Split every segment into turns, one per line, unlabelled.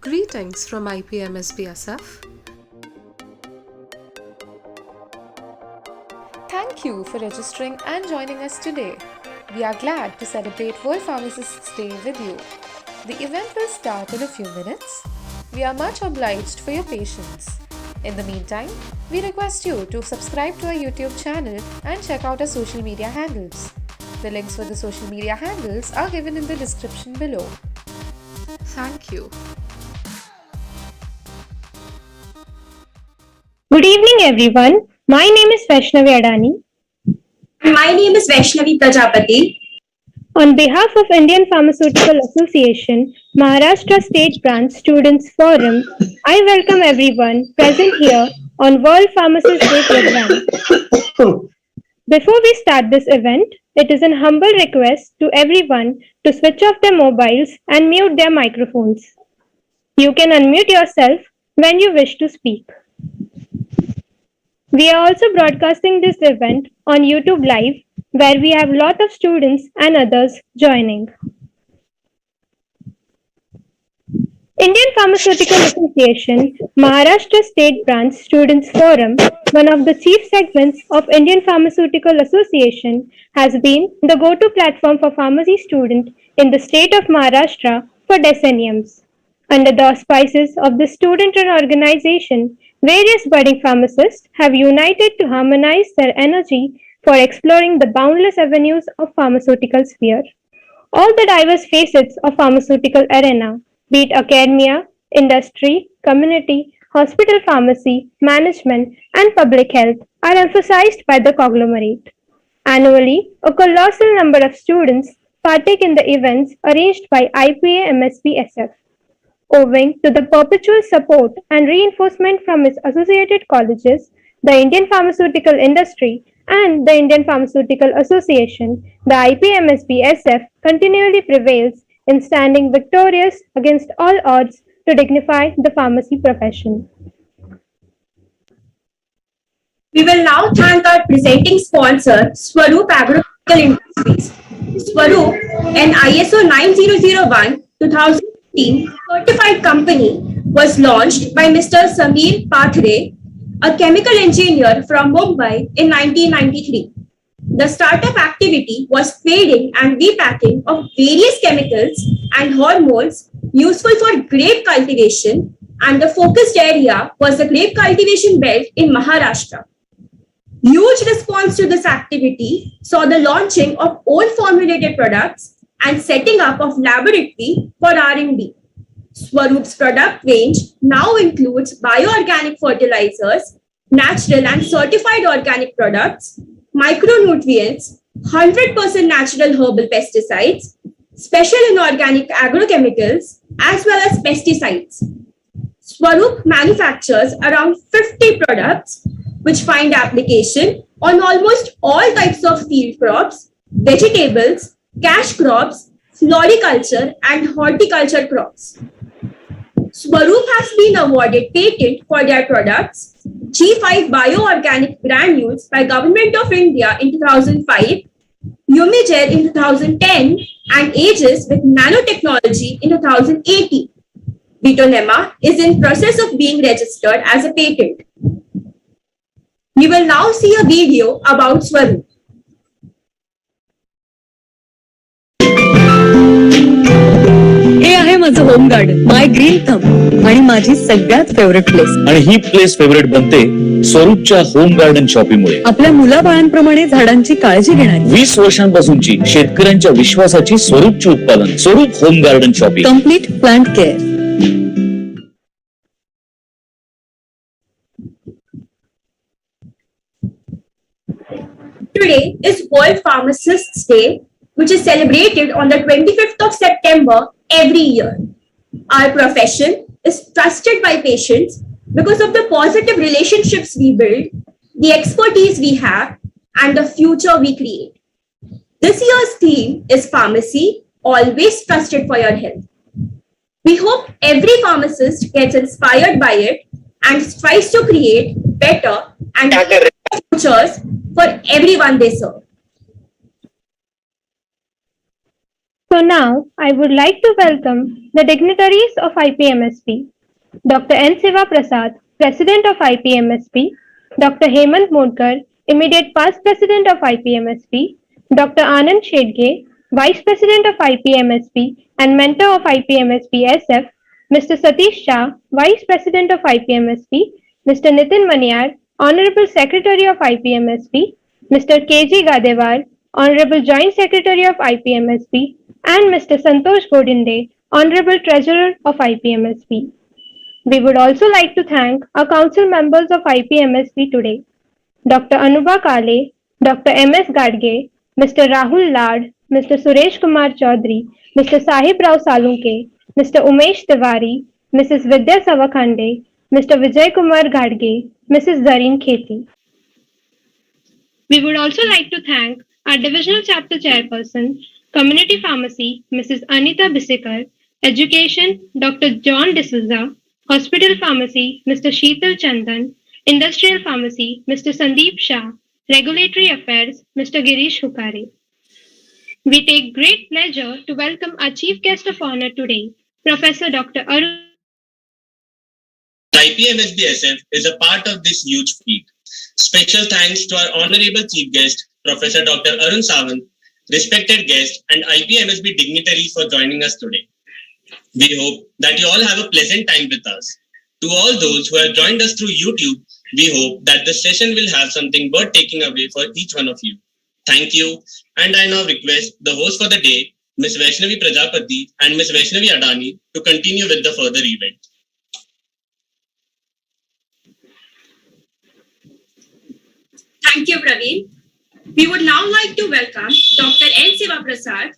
Greetings from IPMSBSF. Thank you for registering and joining us today. We are glad to celebrate World Pharmacists Day with you. The event will start in a few minutes. We are much obliged for your patience. In the meantime, we request you to subscribe to our YouTube channel and check out our social media handles. The links for the social media handles are given in the description below. Thank you.
Good evening, everyone. My name is Vaishnavi Adani.
My name is Vaishnavi Prajapati.
On behalf of Indian Pharmaceutical Association, Maharashtra State Branch Students Forum, I welcome everyone present here on World Pharmacist Day program. Before we start this event, it is an humble request to everyone to switch off their mobiles and mute their microphones. You can unmute yourself when you wish to speak. We are also broadcasting this event on YouTube Live, where we have a lot of students and others joining. Indian Pharmaceutical Association, Maharashtra State Branch Students Forum, one of the chief segments of Indian Pharmaceutical Association, has been the go-to platform for pharmacy students in the state of Maharashtra for decenniums. Under the auspices of the student-run organization, various budding pharmacists have united to harmonize their energy for exploring the boundless avenues of pharmaceutical sphere. All the diverse facets of pharmaceutical arena, be it academia, industry, community, hospital pharmacy, management, and public health, are emphasized by the conglomerate. Annually, a colossal number of students partake in the events arranged by IPA-MSP-SF. Owing to the perpetual support and reinforcement from its associated colleges, the Indian pharmaceutical industry, and the Indian Pharmaceutical Association, the IPMSB-SF continually prevails in standing victorious against all odds to dignify the pharmacy profession.
We will now thank our presenting sponsor, Swaroop Agrochemical Industries. Swaroop, an ISO 9001-2015 certified company, was launched by Mr. Sameer Pathare, a chemical engineer from Mumbai in 1993. The startup activity was trading and repacking of various chemicals and hormones useful for grape cultivation, and the focused area was the grape cultivation belt in Maharashtra. Huge response to this activity saw the launching of own formulated products and setting up of laboratory for R&D. Swaroop's product range now includes bioorganic fertilizers, natural and certified organic products, micronutrients, 100% natural herbal pesticides, special inorganic agrochemicals, as well as pesticides. Swaroop manufactures around 50 products which find application on almost all types of field crops, vegetables, cash crops, floriculture, and horticulture crops. Swaroop has been awarded patent for their products, G5 bioorganic granules by Government of India in 2005, Umigel in 2010, and Aegis with nanotechnology in 2018. Bitonema is in process of being registered as a patent. We will now see a video about Swaroop.
हे आहे माझं home garden my green thumb आणि माझी सगळ्यात favourite place.
आणि ही place favourite बनते स्वरूपच्या home garden शॉपिंगमुळे.
आपल्या मुलाबाळांप्रमाणे झाडांची काळजी घेणारी
20 वर्षांपासूनची शेतकऱ्यांच्या विश्वासाची स्वरूपची उत्पादन. स्वरूप home garden shopping.
Complete plant care.
Today is World Pharmacists Day, which is celebrated on the 25th of September every year. Our profession is trusted by patients because of the positive relationships we build, the expertise we have, and the future we create. This year's theme is Pharmacy, always trusted for your health. We hope every pharmacist gets inspired by it and strives to create better and futures for everyone they serve.
So now I would like to welcome the dignitaries of IPMSP, Dr. N. Siva Prasad, President of IPMSP, Dr. Hemant Modkar, Immediate Past President of IPMSP, Dr. Anand Shedge, Vice President of IPMSP and Mentor of IPMSP SF, Mr. Satish Shah, Vice President of IPMSP, Mr. Nitin Maniar, Honorable Secretary of IPMSP, Mr. KG Gadewar, Honorable Joint Secretary of IPMSP, and Mr. Santosh Godinde, Honorable Treasurer of IPMSP. We would also like to thank our council members of IPMSP today, Dr. Anubha Kale, Dr. M.S. Gadge, Mr. Rahul Lad, Mr. Suresh Kumar Chaudhary, Mr. Sahib Rao Salunke, Mr. Umesh Tiwari, Mrs. Vidya Savakhande, Mr. Vijay Kumar Gadge, Mrs. Zareen Kheti. We would also like to thank our Divisional Chapter Chairperson, Community Pharmacy, Mrs. Anita Bisekar, Education, Dr. John D'Souza, Hospital Pharmacy, Mr. Sheetal Chandan, Industrial Pharmacy, Mr. Sandeep Shah, Regulatory Affairs, Mr. Girish Hukare. We take great pleasure to welcome our Chief Guest of Honor today, Professor Dr. Arun.
IPMSB-SF is a part of this huge feat. Special thanks to our Honorable Chief Guest, Professor Dr. Arun Sawant, respected guest and IPMSB dignitary for joining us today. We hope that you all have a pleasant time with us. To all those who have joined us through YouTube, we hope that the session will have something worth taking away for each one of you. Thank you. And I now request the host for the day, Ms. Vaishnavi Prajapati and Ms. Vaishnavi Adani, to continue with the further event.
Thank you, Praveen. We would now like to welcome Dr. N. Siva Prasad,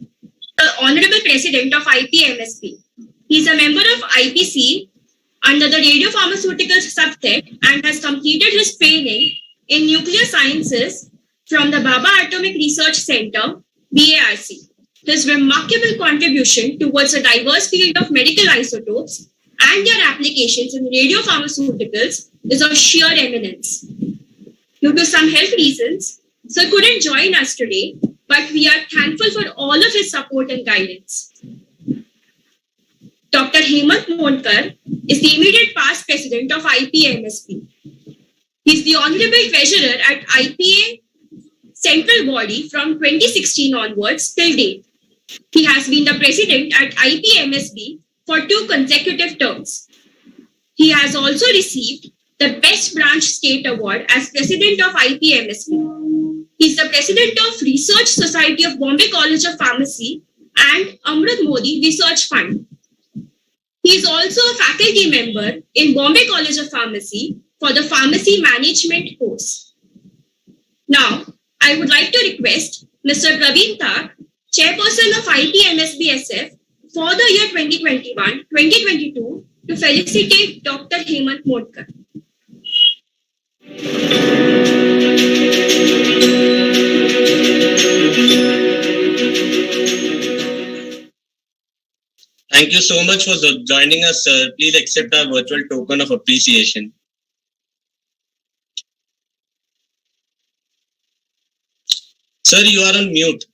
the Honorable President of IPMSP. He is a member of IPC under the Radiopharmaceuticals subset and has completed his training in nuclear sciences from the Baba Atomic Research Center, BARC. His remarkable contribution towards a diverse field of medical isotopes and their applications in radiopharmaceuticals is of sheer eminence. Due to some health reasons, Sir couldn't join us today, but we are thankful for all of his support and guidance. Dr. Hemant Modkar is the immediate past president of IPMSP. He is the honorable treasurer at IPA central body from 2016 onwards till date. He has been the president at IPMSB for 2 consecutive terms. He has also received the Best Branch State Award as president of IPMSB. He is the president of Research Society of Bombay College of Pharmacy and Amrit Modi Research Fund. He is also a faculty member in Bombay College of Pharmacy for the Pharmacy Management course. Now, I would like to request Mr. Praveen Tak, Chairperson of IPMSB-SF for the year 2021-2022 to felicitate Dr. Hemant Modkar.
Thank you so much for joining us, sir. Please accept our virtual token of appreciation. Sir, you are on mute.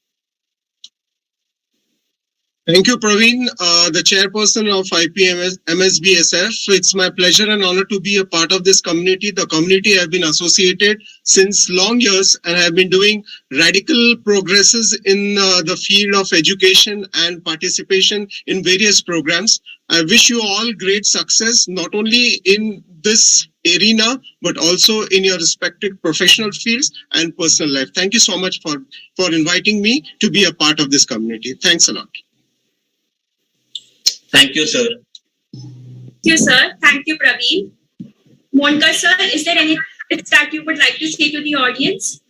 Thank you, Praveen, the chairperson of IPMSB-SF. It's my pleasure and honor to be a part of this community. The community have been associated since long years and have been doing radical progresses in the field of education and participation in various programs. I wish you all great success, not only in this arena, but also in your respective professional fields and personal life. Thank you so much for inviting me to be a part of this community. Thanks a lot.
Thank you, sir.
Thank you, sir. Thank you, Praveen. Modkar, sir, is there anything that you would like to say to the audience?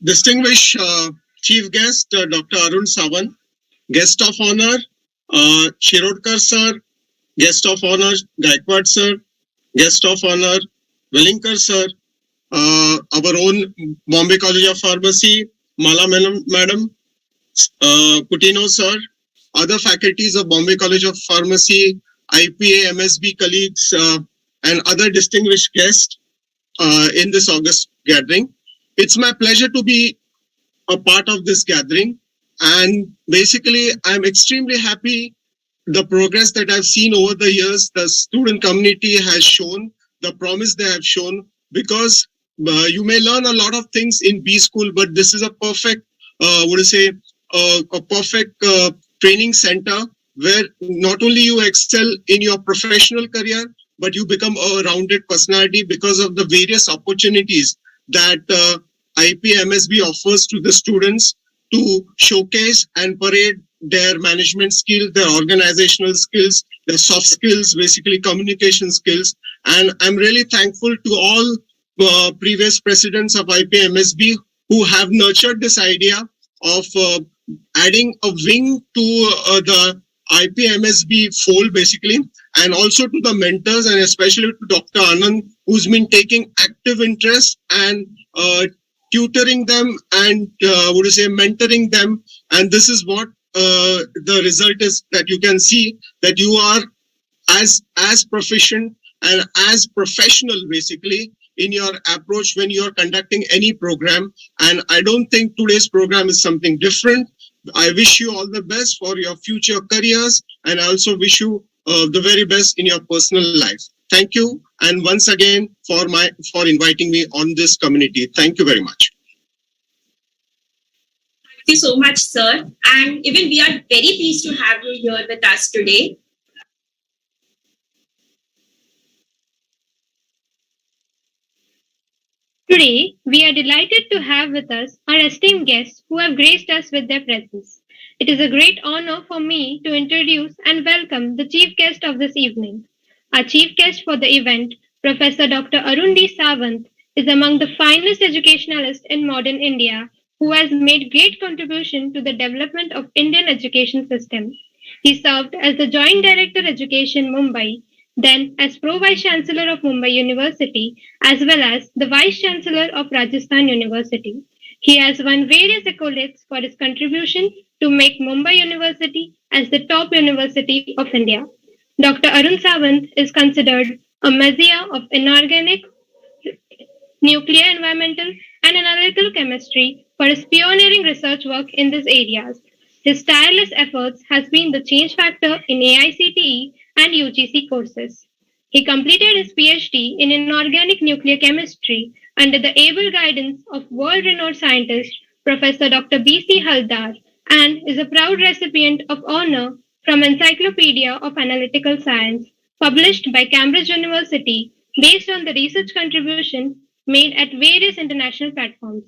Distinguished chief guest, Dr. Arun Sawant, guest of honor, Shirodkar sir, guest of honor, Gaikwad sir, guest of honor, Wellinkar sir, our own Bombay College of Pharmacy, Mala madam, Kutino sir, other faculties of Bombay College of Pharmacy, IPA, MSB colleagues, and other distinguished guests in this August gathering. It's my pleasure to be a part of this gathering. And basically, I'm extremely happy the progress that I've seen over the years. The student community has shown the promise they have shown, because you may learn a lot of things in B school, but this is a perfect, a perfect training center where not only you excel in your professional career, but you become a rounded personality because of the various opportunities that IPMSB offers to the students to showcase and parade their management skills, their organizational skills, their soft skills, basically communication skills. And I'm really thankful to all previous presidents of IPMSB who have nurtured this idea of adding a wing to the IPMSB fold, basically, and also to the mentors, and especially to Dr. Anand, who's been taking active interest and tutoring them and mentoring them. And this is what the result is, that you can see that you are as proficient and as professional, basically, in your approach when you are conducting any program. And I don't think today's program is something different. I wish you all the best for your future careers, and I also wish you the very best in your personal life. Thank you, and once again for inviting me on this community. Thank you very much.
Thank you so much, sir. And even we are very pleased to have you here with us today.
Today, we are delighted to have with us our esteemed guests who have graced us with their presence. It is a great honor for me to introduce and welcome the chief guest of this evening. Our chief guest for the event, Professor Dr. Arun D. Sawant, is among the finest educationalists in modern India who has made great contribution to the development of Indian education system. He served as the Joint Director Education Mumbai, then as Pro-Vice Chancellor of Mumbai University, as well as the Vice Chancellor of Rajasthan University. He has won various accolades for his contribution to make Mumbai University as the top university of India. Dr. Arun Sawant is considered a messiah of inorganic, nuclear, environmental, and analytical chemistry for his pioneering research work in these areas. His tireless efforts has been the change factor in AICTE and UGC courses. He completed his PhD in inorganic nuclear chemistry under the able guidance of world-renowned scientist Professor Dr. B.C. Haldar, and is a proud recipient of honor from Encyclopedia of Analytical Science, published by Cambridge University, based on the research contribution made at various international platforms.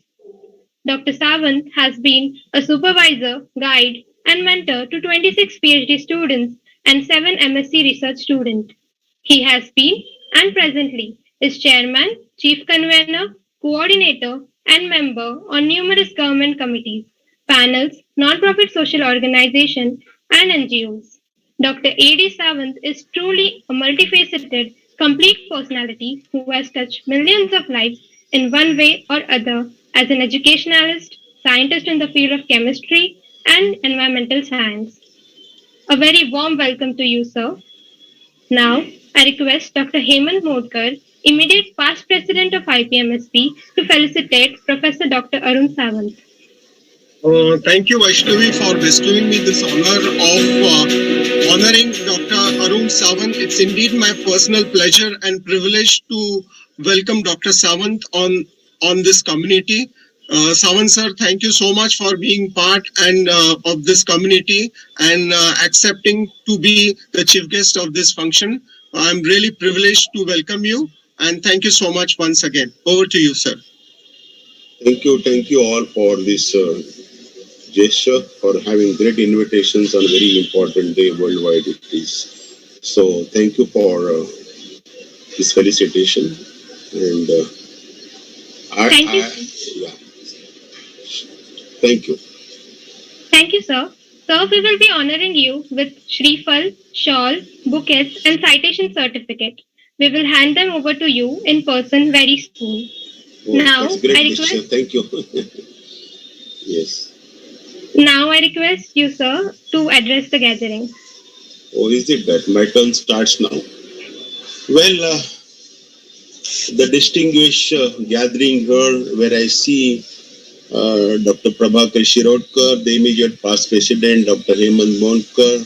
Dr. Sawant has been a supervisor, guide, and mentor to 26 PhD students and 7 MSc research students. He has been, and presently, is chairman, chief convener, coordinator, and member on numerous government committees, panels, non-profit social organizations, and NGOs. Dr. A.D. Sawant is truly a multifaceted, complete personality who has touched millions of lives in one way or other as an educationalist, scientist in the field of chemistry, and environmental science. A very warm welcome to you, sir. Now, I request Dr. Hemant Modkar, immediate past president of IPMSB, to felicitate Professor Dr. Arun Sawant.
Thank you, Vaishnavi, for bestowing me this honor of honoring Dr. Arun Sawant. It's indeed my personal pleasure and privilege to welcome Dr. Sawant on this community. Sawant sir, thank you so much for being part of this community and accepting to be the chief guest of this function. I'm really privileged to welcome you, and thank you so much once again. Over to you, sir.
Thank you all for this gesture, for having great invitations on a very important day worldwide it is. So thank you for this felicitation, and
Thank you.
Thank you.
Thank you, sir. Sir, we will be honoring you with Shrifal, shawl, bouquets, and citation certificate. We will hand them over to you in person very soon. Now,
that's great
I request.
gesture. Thank you. Yes.
Now, I request you, sir, to address the gathering.
Oh, is it that? My turn starts now. Well, the distinguished gathering here, where I see Dr. Prabhakar Shirodkar, the immediate past president, Dr. Hemant Monkar,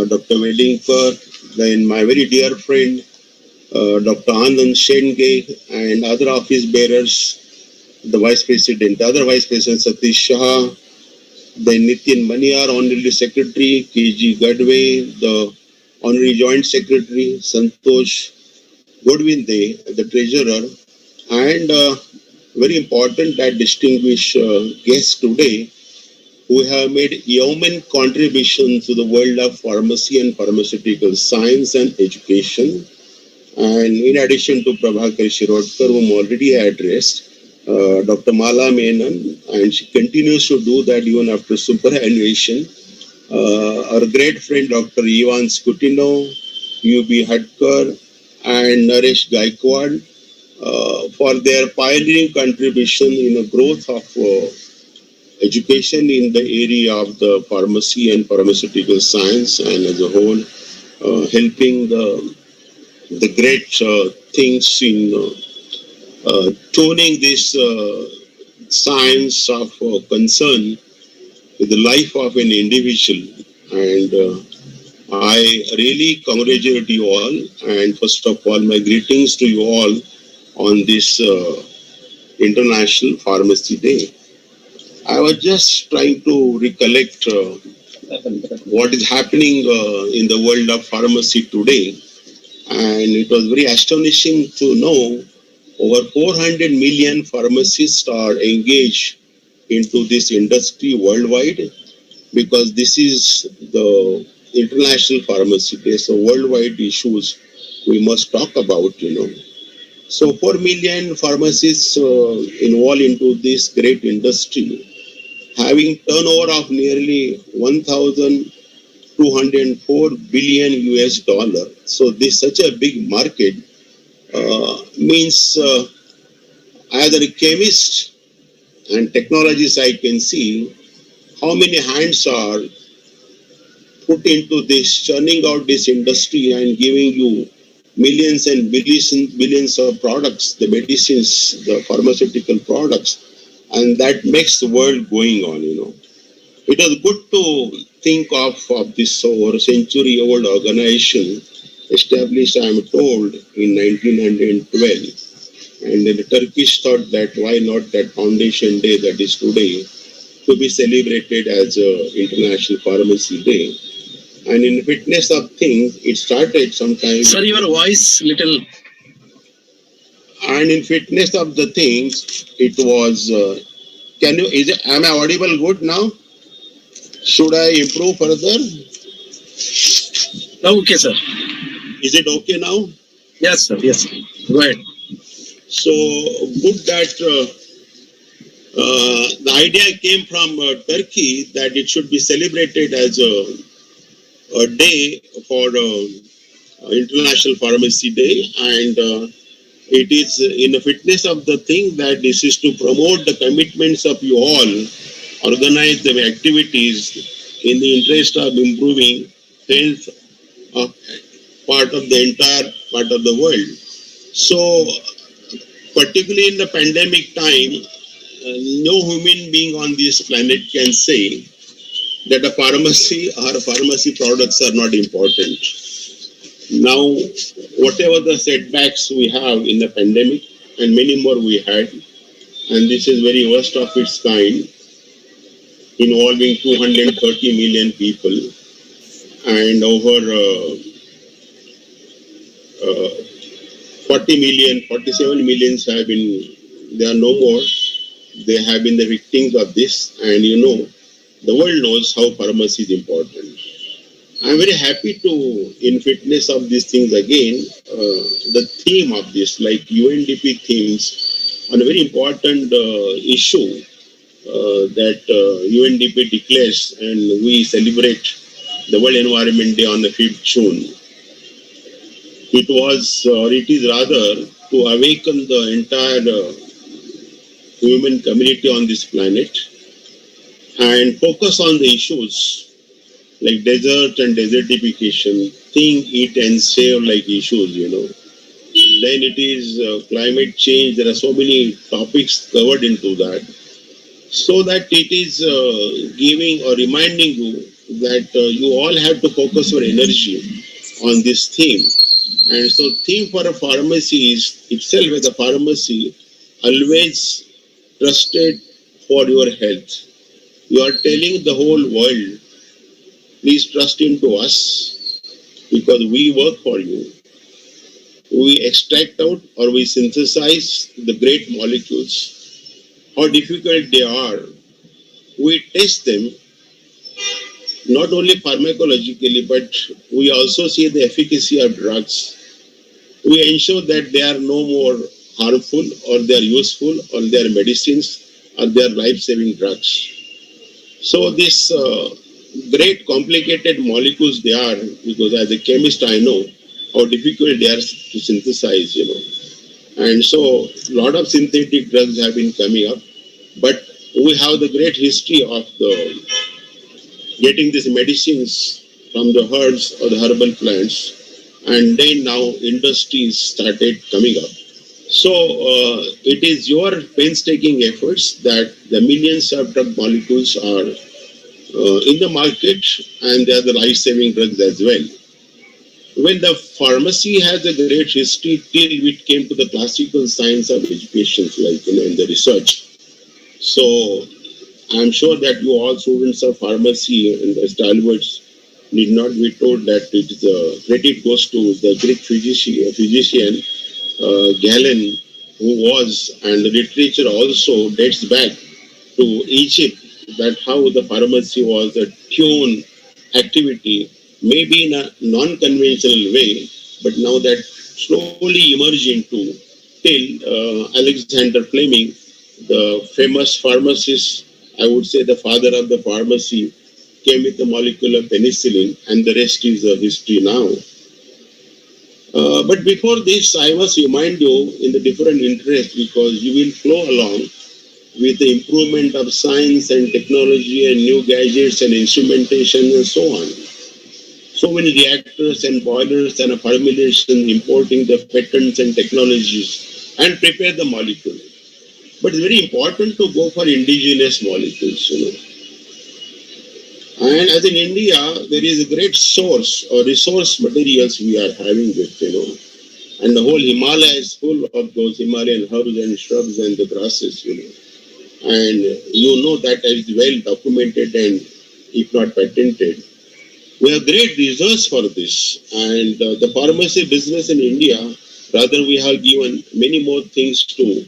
Dr. Velingkar, then my very dear friend, Dr. Anand Shenge, and other office bearers, the vice president, other vice president Satish Shah, then Nitin Maniar, honorary secretary, KG Gadwe, the honorary joint secretary, Santosh Godwinde, the treasurer, and very important that distinguished guests today who have made yeoman contribution to the world of pharmacy and pharmaceutical science and education. And in addition to Prabhakar Shirodkar, whom already I addressed, Dr. Mala Menon, and she continues to do that even after superannuation. Our great friend Dr. Ivan Skutino, UB Hadkar, and Naresh Gaikwad for their pioneering contribution in the growth of education in the area of the pharmacy and pharmaceutical science, and as a whole, helping the great things in tuning this science of concern with the life of an individual. And I really congratulate you all, and first of all, my greetings to you all on this International Pharmacy Day. I was just trying to recollect what is happening in the world of pharmacy today, and it was very astonishing to know over 400 million pharmacists are engaged into this industry worldwide, because this is the International Pharmacy Day, so worldwide issues we must talk about, So 4 million pharmacists involved into this great industry, having turnover of nearly 1,204 billion US dollar. So this such a big market means either a chemist and technologies I can see how many hands are put into this, churning out this industry and giving you millions and billions of products, the medicines, the pharmaceutical products, and that makes the world going on, It was good to think of this over a century-old organization established, I am told, in 1912. And then the Turkish thought that why not that Foundation Day that is today to be celebrated as International Pharmacy Day. And in witness of things, it started sometime.
Sir, your voice little.
And in fitness of the things, it was. Am I audible good now? Should I improve further?
Okay, sir.
Is it okay now?
Yes, sir. Yes, sir. Go ahead.
So good that the idea came from Turkey that it should be celebrated as a day for International Pharmacy Day, and it is in the fitness of the thing that this is to promote the commitments of you all, organize the activities in the interest of improving health of part of the entire part of the world. So, particularly in the pandemic time, no human being on this planet can say that a pharmacy or pharmacy products are not important. Now, whatever the setbacks we have in the pandemic, and many more we had, and this is very worst of its kind, involving 230 million people, and over 47 millions have been, they are no more, they have been the victims of this, and the world knows how pharmacy is important. I'm very happy to, in fitness of these things again, the theme of this, like UNDP themes, on a very important issue that UNDP declares, and we celebrate the World Environment Day on the 5th June. It was, or it is rather, to awaken the entire human community on this planet and focus on the issues like desert and desertification, think, eat and save like issues, Then it is climate change. There are so many topics covered into that. so that it is giving or reminding you that you all have to focus your energy on this theme. And so theme for a pharmacy is itself as a pharmacy always trusted for your health. You are telling the whole world, please trust into us because we work for you. We extract out or we synthesize the great molecules. How difficult they are, we test them not only pharmacologically, but we also see the efficacy of drugs. We ensure that they are no more harmful or they are useful or they are medicines or they are life-saving drugs. So this great complicated molecules they are, because as a chemist I know how difficult they are to synthesize, And so a lot of synthetic drugs have been coming up, but we have the great history of the getting these medicines from the herbs or the herbal plants, and then now industries started coming up. So it is your painstaking efforts that the millions of drug molecules are in the market, and they are the life-saving drugs as well. When the pharmacy has a great history till it came to the classical science of education, like in the research. So I'm sure that you all students of pharmacy and the stalwarts need not be told that it is credit goes to the Greek physician Galen, who was, and the literature also dates back to Egypt, that how the pharmacy was a tune activity, maybe in a non-conventional way, but now that slowly emerged into till Alexander Fleming, the famous pharmacist, I would say the father of the pharmacy, came with the molecule of penicillin, and the rest is history now. But before this, I must remind you in the different interests, because you will flow along with the improvement of science and technology and new gadgets and instrumentation and so on. So many reactors and boilers and a formulation, importing the patents and technologies and prepare the molecule. But it's very important to go for indigenous molecules, And as in India, there is a great source or resource materials we are having with, And the whole Himalaya is full of those Himalayan herbs and shrubs and the grasses, And that is well documented and if not patented. We have great research for this. And the pharmacy business in India, rather we have given many more things to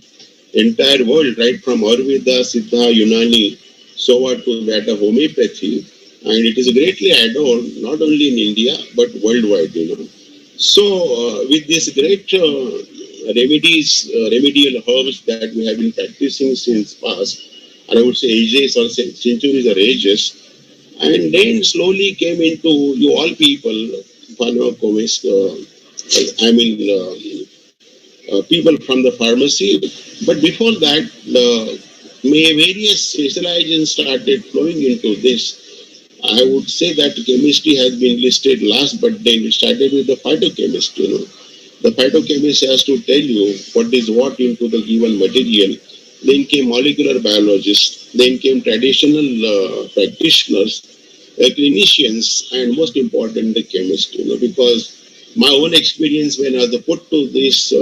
entire world, right from Ayurveda, Siddha, Unani, so on to that of homeopathy. And it is greatly adored, not only in India, but worldwide, So with this great remedial herbs that we have been practicing since past, and I would say ages or centuries or ages, and then slowly came into you all people, people from the pharmacy. But before that, the various specializations started flowing into this. I would say that chemistry has been listed last, but then it started with the phytochemist. The phytochemist has to tell you what is what into the given material. Then came molecular biologists. Then came traditional practitioners, clinicians, and most important, the chemist. Because my own experience when I was put to this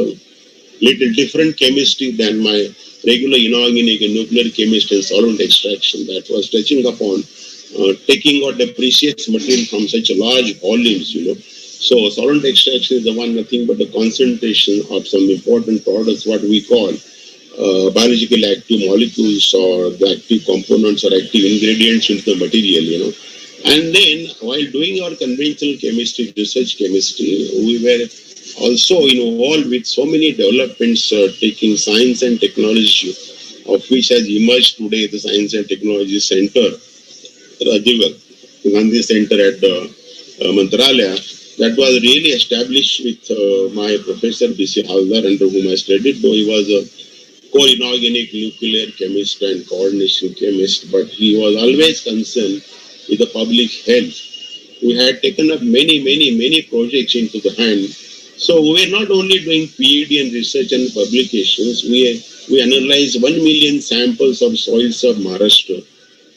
little different chemistry than my regular inorganic and nuclear chemistry and solvent extraction, that was touching upon taking out the precious material from such large volumes, So solvent extraction is the one, nothing but the concentration of some important products, what we call biologically active molecules or the active components or active ingredients into the material, And then while doing our conventional chemistry, research chemistry, we were also involved with so many developments taking science and technology, of which has emerged today the Science and Technology Center, Gandhi Center at Mantralaya, that was really established with my professor B.C. Haldar, under whom I studied, though he was a core inorganic nuclear chemist and coordination chemist, but he was always concerned with the public health. We had taken up many projects into the hand. So we were not only doing PhD and research and publications, we we analyzed 1 million samples of soils of Maharashtra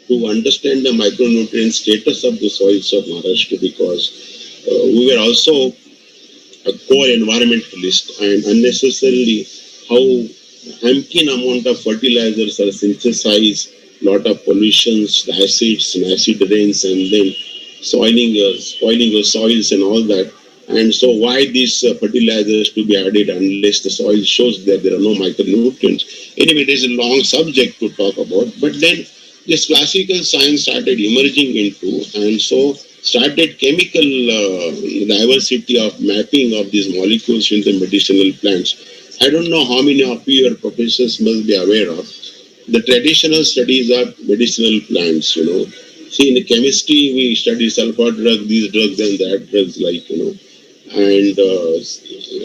to understand the micronutrient status of the soils of Maharashtra, because we were also a core environmentalist, and unnecessarily how umpteen amount of fertilizers are synthesized, lot of pollutions, the acids and acid rains, and then spoiling the soils and all that. And so why these fertilizers to be added unless the soil shows that there are no micronutrients? Anyway, there's a long subject to talk about, but then this classical science started emerging into, and so started chemical diversity of mapping of these molecules in the medicinal plants. I don't know how many of you professors must be aware of the traditional studies of medicinal plants, See, in chemistry, we study sulfur drug, these drugs and that drugs, and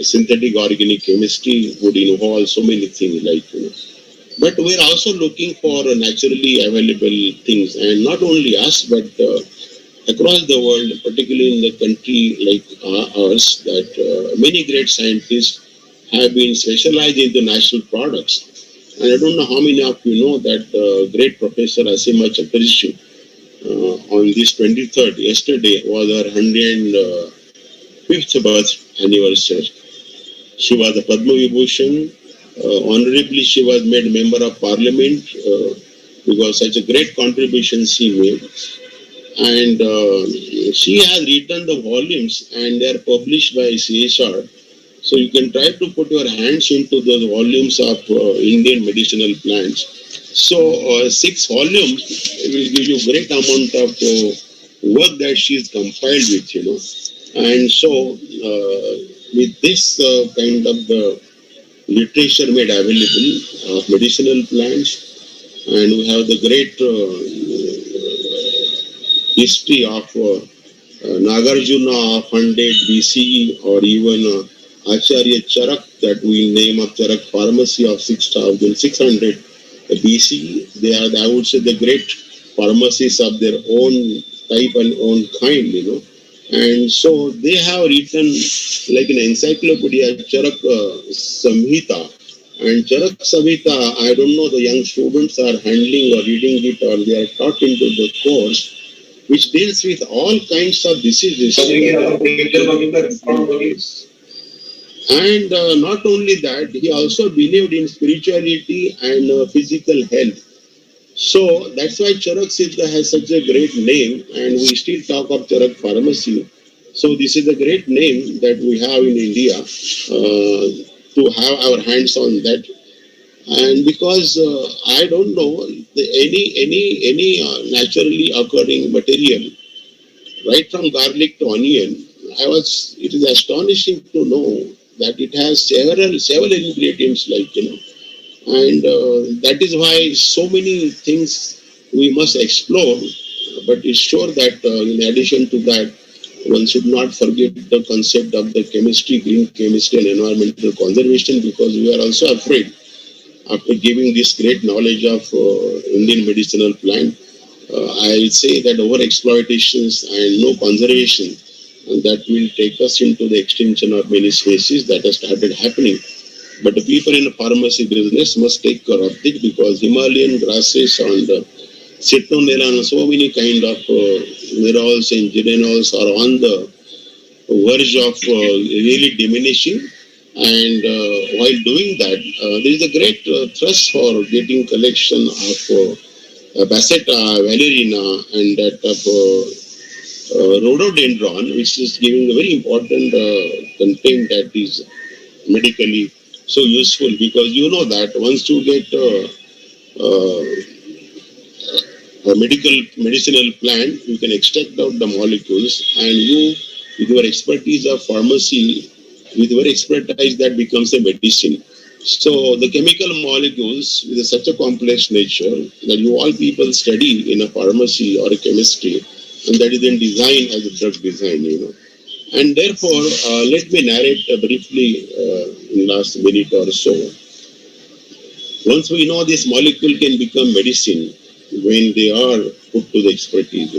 synthetic organic chemistry would involve so many things, But we're also looking for naturally available things, and not only us, but across the world, particularly in the country like ours, that many great scientists have been specialized in the natural products. And I don't know how many of you know that great Professor Asima Chatterjee, on this 23rd, yesterday, was her 105th birth anniversary. She was a Padma Vibhushan. Honorably, she was made Member of Parliament because such a great contribution she made. And she has written the volumes, and they are published by CSR. So you can try to put your hands into those volumes of Indian medicinal plants. So 6 volumes will give you great amount of work that she is compiled with, And so with this kind of the literature made available of medicinal plants, and we have the great history of Nagarjuna of 100 BCE, or even Acharya Charak, that we name of Charak pharmacy of 6600 BCE. They are, I would say, the great pharmacies of their own type and own kind, And so they have written like an encyclopedia, Charak Samhita. And Charak Samhita, I don't know, the young students are handling or reading it, or they are taught into the course, which deals with all kinds of diseases. And not only that, he also believed in spirituality and physical health. So that's why Charak Siddha has such a great name, and we still talk of Charak Pharmacy. So this is a great name that we have in India to have our hands on that. And because I don't know any naturally occurring material, right from garlic to onion, it is astonishing to know that it has several ingredients, and that is why so many things we must explore. But it's sure that in addition to that, one should not forget the concept of the chemistry, green chemistry and environmental conservation, because we are also afraid, after giving this great knowledge of Indian medicinal plant, I would say that over-exploitations and no conservation, and that will take us into the extinction of many species that has started happening. But the people in the pharmacy business must take care of it, because Himalayan grasses and citronella and so many kind of minerals and geranols are on the verge of really diminishing. And while doing that, there is a great thrust for getting collection of Bassetta, Valerina, and that of rhododendron, which is giving a very important content that is medically so useful, because you know that once you get a medicinal plant, you can extract out the molecules, and you, with your expertise of pharmacy, with your expertise, that becomes a medicine. So the chemical molecules with such a complex nature that you all people study in a pharmacy or a chemistry, and that is then designed as a drug design, And therefore, let me narrate briefly in the last minute or so. Once we know this molecule can become medicine when they are put to the expertise,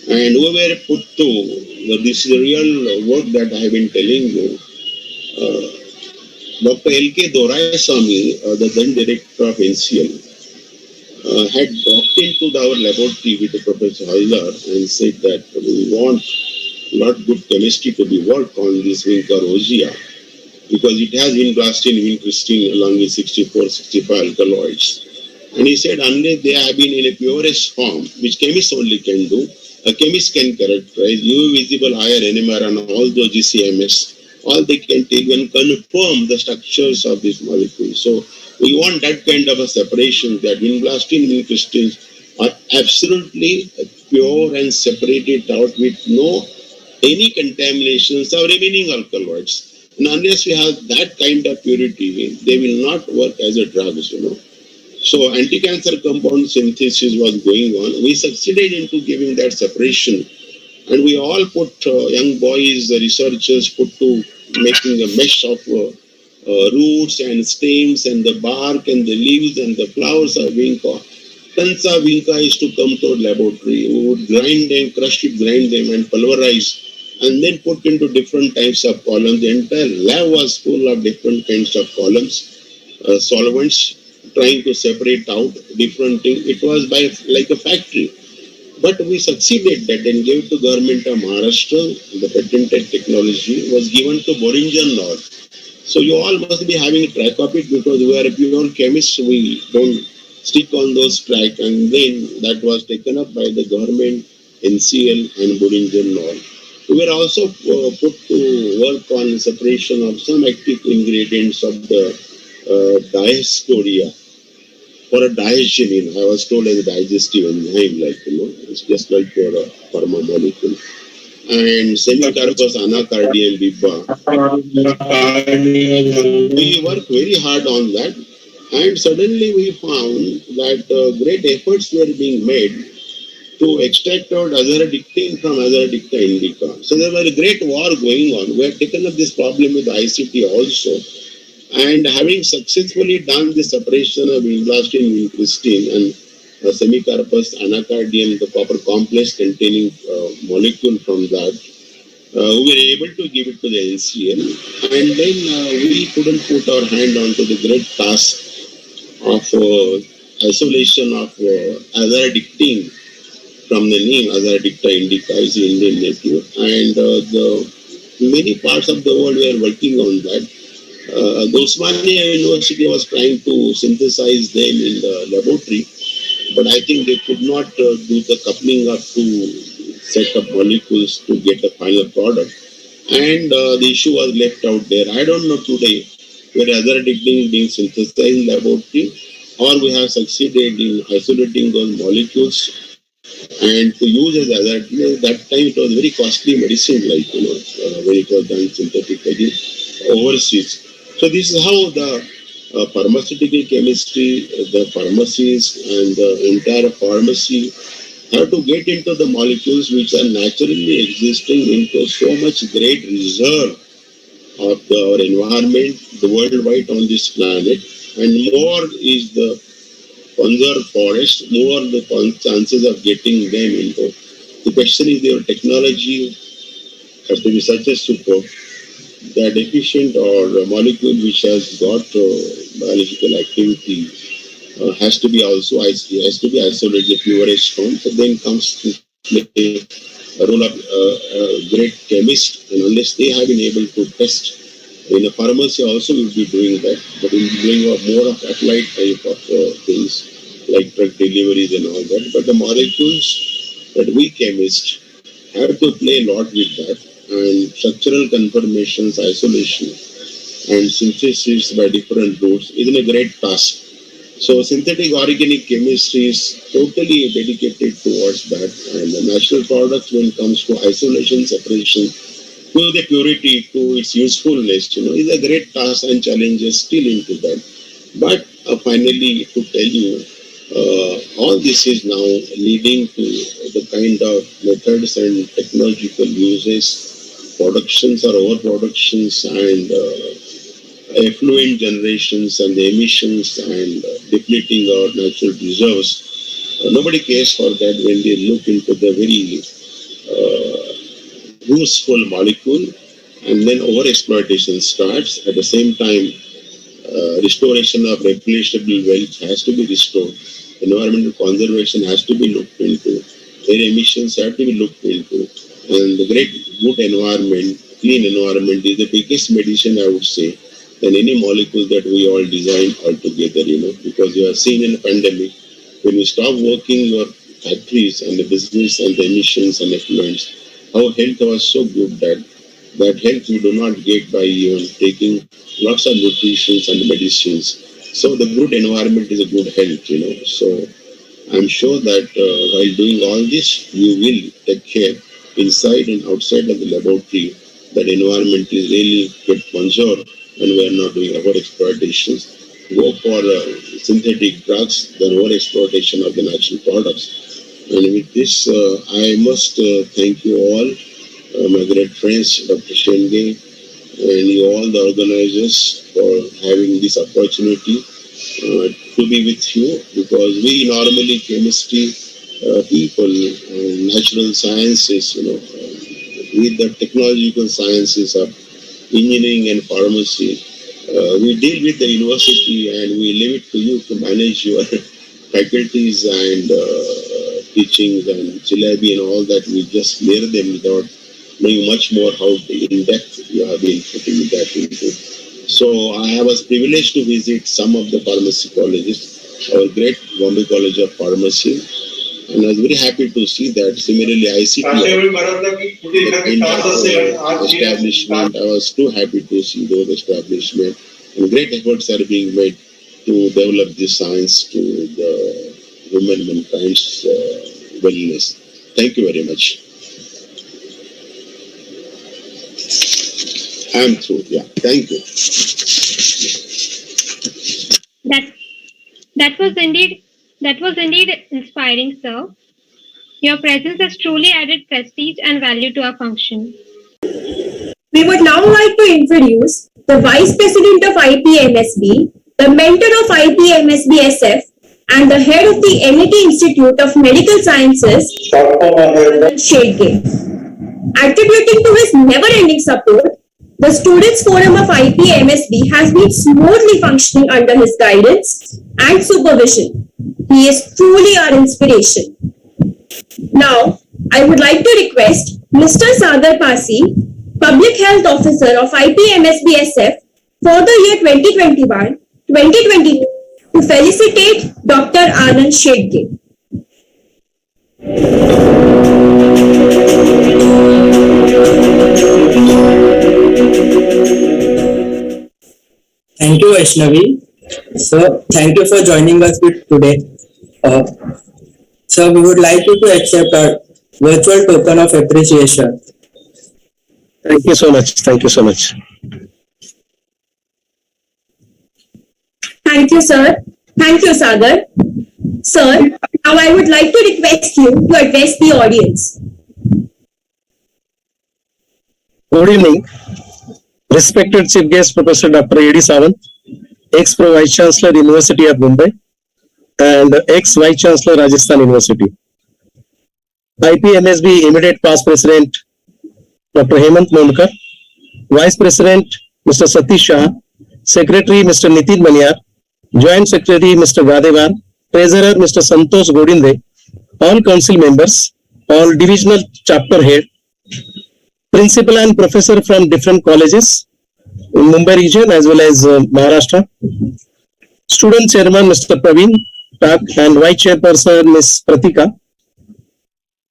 And we were put to this is the real work that I have been telling you. Dr. L.K. Doraiswamy, the then director of NCL, had walked into our laboratory with Professor Haidar and said that we want not good chemistry to be worked on this Vinca rosea because it has vinblastine, vincristine along with 64, 65 alkaloids. And he said unless they have been in a purest form, which chemists only can do, a chemist can characterize UV visible higher NMR and all those GCMS, all they can take and confirm the structures of this molecule. So we want that kind of a separation that vinblastine, vincristine are absolutely pure and separated out with no any contaminations of remaining alkaloids. And unless we have that kind of purity, they will not work as a drugs, So anti-cancer compound synthesis was going on. We succeeded into giving that separation. And we all put young boys, researchers put to making a mesh of roots and stems and the bark and the leaves and the flowers of vinca. Tons of vinca is to come to our laboratory. We would grind them, crush it, grind them and pulverize and then put into different types of columns. The entire lab was full of different kinds of columns, solvents, trying to separate out different things. It was like a factory. But we succeeded that and gave to government of Maharashtra. The patented technology was given to Boehringer Ingelheim. So you all must be having a track of it because we are a pure chemists. We don't stick on those track. And then that was taken up by the government, NCL and Boehringer Ingelheim. We were also put to work on separation of some active ingredients of the diastoria or a diagenin. I was told as a digestive enzyme, it's just like your pharma molecule. And Semicarpus anacardium bibba. We worked very hard on that, and suddenly we found that great efforts were being made to extract out azadirachtin from Azadirachta indica. So there was a great war going on. We had taken up this problem with ICT also. And having successfully done the separation of vinblastine, vincristine and Semicarpus anacardium, the copper complex containing molecule from that, we were able to give it to the NCL. And then we couldn't put our hand onto the great task of isolation of azadirachtin from the name Azadirachta indica is the Indian native. And the many parts of the world were working on that. The Osmania University was trying to synthesize them in the laboratory, but I think they could not do the coupling up to set up molecules to get a final product. And the issue was left out there. I don't know today whether azadirachtin is being synthesized in laboratory or we have succeeded in isolating those molecules and to use as azadirachtin. That time it was very costly medicine, when it was done synthetically overseas. So this is how the pharmaceutical chemistry, the pharmacies and the entire pharmacy have to get into the molecules which are naturally existing into so much great reserve of our environment, the worldwide on this planet, and more is the conserved forest, more the chances of getting them into. The question is their technology has to be such a superb that efficient or a molecule which has got biological activity has to be also has to be isolated purest form. So then comes to play a role of great chemist, and unless they have been able to test in a pharmacy also will be doing that, but in doing more of applied type of things like drug deliveries and all that. But the molecules that we chemists have to play a lot with that. And structural conformations, isolation, and synthesis by different routes is a great task. So synthetic organic chemistry is totally dedicated towards that. And the natural products, when it comes to isolation, separation, to the purity, to its usefulness, is a great task and challenges still into that. But finally, to tell you, all this is now leading to the kind of methods and technological uses, productions or overproductions and effluent generations and the emissions and depleting our natural reserves. Nobody cares for that when they look into the very useful molecule, and then overexploitation starts. At the same time, restoration of replenishable wealth has to be restored. Environmental conservation has to be looked into. Air emissions have to be looked into. And the great good environment, clean environment is the biggest medicine, I would say, than any molecule that we all design altogether, because you have seen in a pandemic, when we stop working your factories and the business and the emissions and effluents, our health was so good that health you do not get by even taking lots of nutritions and medicines. So the good environment is a good health, So I'm sure that while doing all this, you will take care inside and outside of the laboratory that environment is really get conserved and we are not doing over exploitations. Go for synthetic drugs than over exploitation of the natural products. And with this, I must thank you all, my great friends, Dr. Shenge, and you all the organizers for having this opportunity to be with you, because we normally chemistry people, natural sciences, with the technological sciences of engineering and pharmacy, we deal with the university and we leave it to you to manage your faculties and teachings and syllabi and all that. We just clear them without knowing much more how in depth you have been putting that into. So I was privileged to visit some of the pharmacy colleges, our great Bombay College of Pharmacy, and I was very happy to see that. Similarly, ICT establishment, I was too happy to see those establishments, and great efforts are being made to develop this science to the human mankind's wellness. Thank you very much. I'm through. Yeah, thank you.
That was indeed inspiring, sir. Your presence has truly added prestige and value to our function.
We would now like to introduce the Vice President of IPMSB, the mentor of IPMSB-SF, and the head of the MIT Institute of Medical Sciences, Arun Shedge. Attributing to his never-ending support, the Students' Forum of IPMSB has been smoothly functioning under his guidance and supervision. He is truly our inspiration. Now, I would like to request Mr. Sagar Pasi, Public Health Officer of IPMSB-SF for the year 2021-2022 to felicitate Dr. Anand Shedge.
Thank you, Vaishnavi. So, thank you for joining us today. So, we would like you to accept our virtual token of appreciation.
Thank you so much. Thank you so much.
Thank you, sir. Thank you, Sagar. Sir, now I would like to request you to address the audience.
Good evening. Respected Chief Guest Professor Dr. A.D. Sawant, ex-Pro Vice Chancellor, University of Mumbai, and ex-Vice Chancellor, Rajasthan University. IPMSB Immediate Past President Dr. Hemant Mondkar, Vice President Mr. Satish Shah, Secretary Mr. Nitin Maniar, Joint Secretary Mr. Gadevan, Treasurer Mr. Santosh Godinde, all council members, all divisional chapter head, principal and professor from different colleges in Mumbai region as well as Maharashtra, student chairman Mr. Praveen Tak and vice chairperson Ms. Pratika,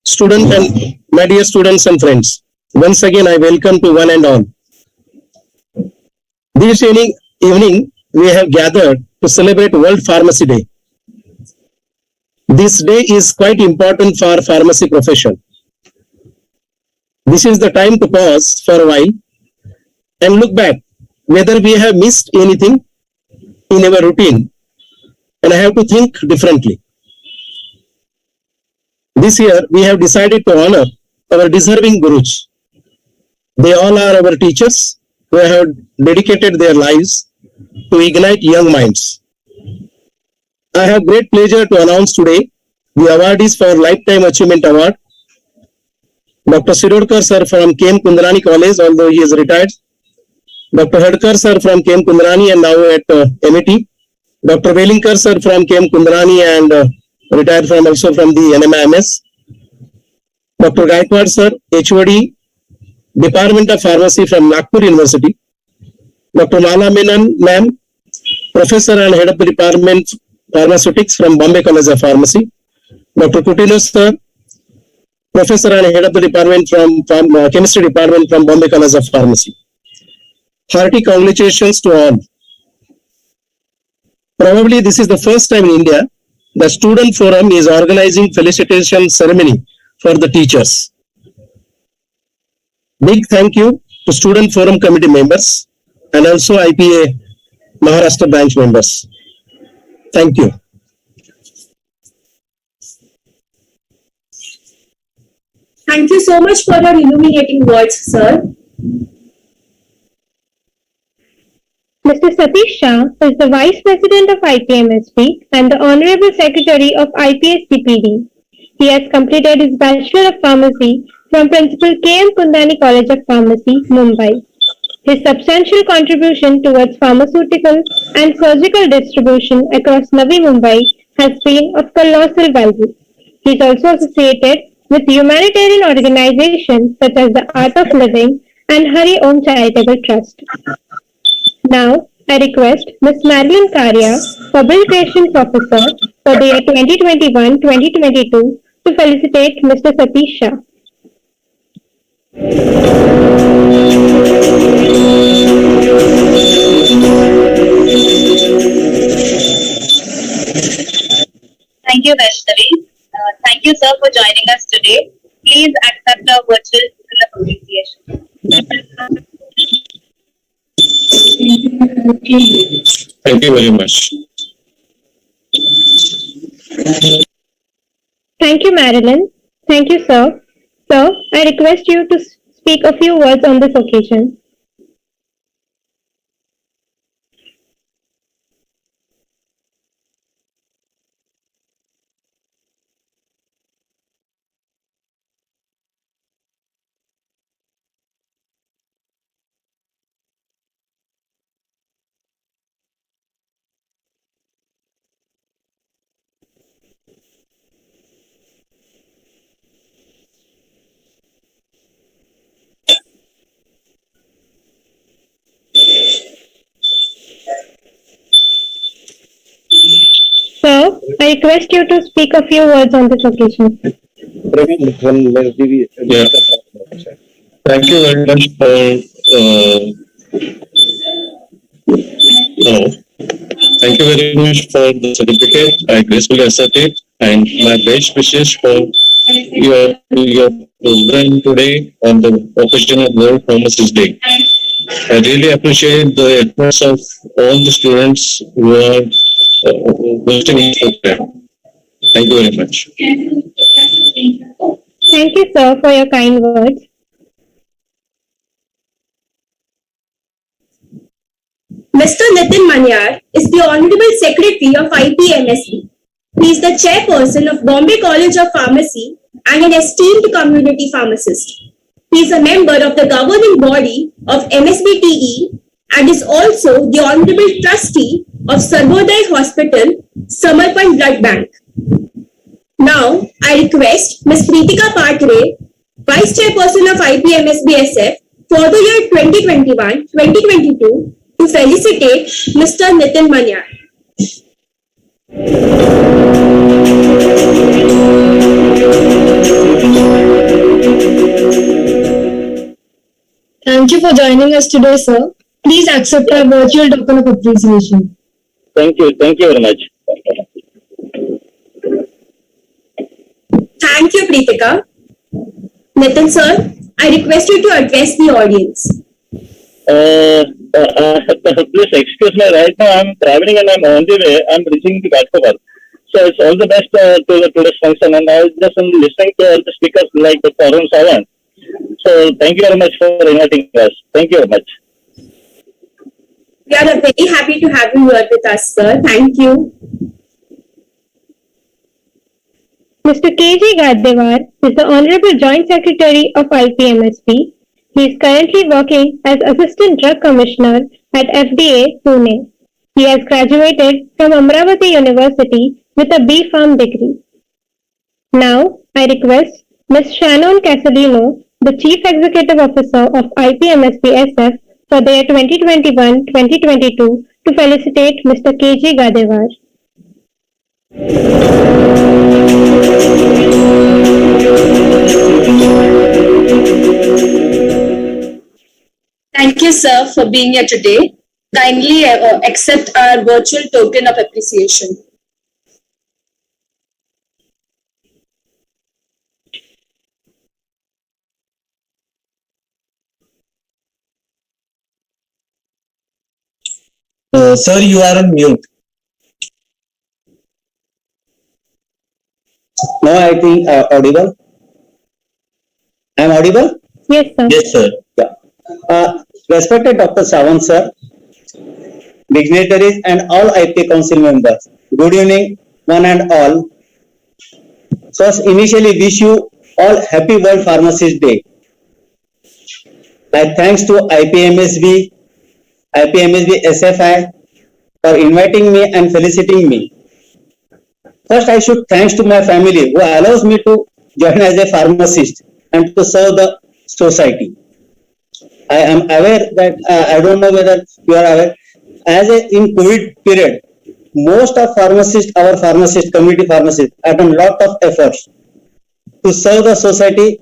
student and my dear students and friends, once again I welcome to one and all. This evening we have gathered to celebrate World Pharmacy Day. This day is quite important for pharmacy profession. This is the time to pause for a while and look back whether we have missed anything in our routine and have to think differently. This year we have decided to honor our deserving gurus. They all are our teachers who have dedicated their lives to ignite young minds. I have great pleasure to announce today the awardees for Lifetime Achievement Award. Dr. Sirodkar sir from KM Kundarani College, although he is retired. Dr. Hadkar sir from KM Kundrani and now at MET. Dr. Velinkar sir from KM Kundrani and retired from also from the NMIMS. Dr. Gaikwad sir, HOD, Department of Pharmacy from Nagpur University. Dr. Lala Menon ma'am, Professor and Head of the Department Pharmaceutics from Bombay College of Pharmacy. Dr. Kutilo sir, Professor and Head of the Department from Chemistry Department from Bombay College of Pharmacy. Hearty congratulations to all. Probably this is the first time in India the Student Forum is organizing felicitation ceremony for the teachers. Big thank you to Student Forum committee members and also IPA Maharashtra branch members. Thank you.
Thank you so much for your illuminating words, sir.
Mr. Satish Shah is the Vice President of IPMSP and the Honorable Secretary of IPSCPD. He has completed his Bachelor of Pharmacy from Principal K.M. Kundani College of Pharmacy, Mumbai. His substantial contribution towards pharmaceutical and surgical distribution across Navi Mumbai has been of colossal value. He is also associated with humanitarian organizations such as the Art of Living and Hari Om Charitable Trust. Now, I request Ms. Marilyn Karia, Public Relations Officer for the year 2021-2022 to felicitate Mr. Satish Shah.
Thank you, Vaishnavi. Thank you, sir, for joining us today. Please accept our virtual seal of appreciation.
Thank you very much.
Thank you, Marilyn. Thank you, sir. Sir, I request you to speak a few words on this occasion. Sir, I request you to speak a few words on this occasion.
Yeah. Thank you very much for hello. Thank you very much for the certificate. I gracefully accept it, and my best wishes for your program today on the occasion of World Pharmacist Day. I really appreciate the efforts of all the students who are hosting this program. Thank you very much.
Thank you, sir, for your kind words.
Mr. Nitin Manyar is the Honorable Secretary of IPMSB. He is the Chairperson of Bombay College of Pharmacy and an esteemed community pharmacist. He is a member of the governing body of MSBTE and is also the Honorable Trustee of Sarvodaya Hospital, Samarpan Blood Bank. Now, I request Ms. Pritika Pathre, Vice Chairperson of IPMSB-SF for the year 2021-2022 to felicitate Mr. Nitin Manyar.
Thank you for joining us today, sir. Please accept our virtual token of appreciation.
Thank you very much.
Thank you, Pritika. Nitin sir, I request you to address the audience.
Please excuse me. Right now, I'm traveling and I'm on the way. I'm reaching the Ghatkobar. So it's all the best to today's function. And I was just listening to all the speakers like Dr. Arun Sawant. So thank you very much for inviting us. Thank you very much.
We are very happy to have you here with us, sir. Thank you.
Mr. K.J. Gadevar is the Honorable Joint Secretary of IPMSP He is currently working as Assistant Drug Commissioner at FDA, Pune. He has graduated from Amravati University with a B Pharm degree. Now, I request Ms. Shannon Casalino, the Chief Executive Officer of IPMSB-SF for the year 2021-2022 to felicitate Mr. K.G. Gadevar.
Thank you, sir, for being here today. Kindly accept our virtual token of appreciation.
Sir, you are on mute. Now I think audible. I am audible?
Yes, sir.
Yes, sir. Respected Dr. Sawant, sir, dignitaries and all IP Council members, good evening, one and all. First, initially wish you all happy World Pharmacist Day. My thanks to IPMSB SFI for inviting me and felicitating me. First, I should thanks to my family who allows me to join as a pharmacist and to serve the society. I am aware that I don't know whether you are aware. In COVID period, most of our pharmacists, community pharmacists, have done lot of efforts to serve the society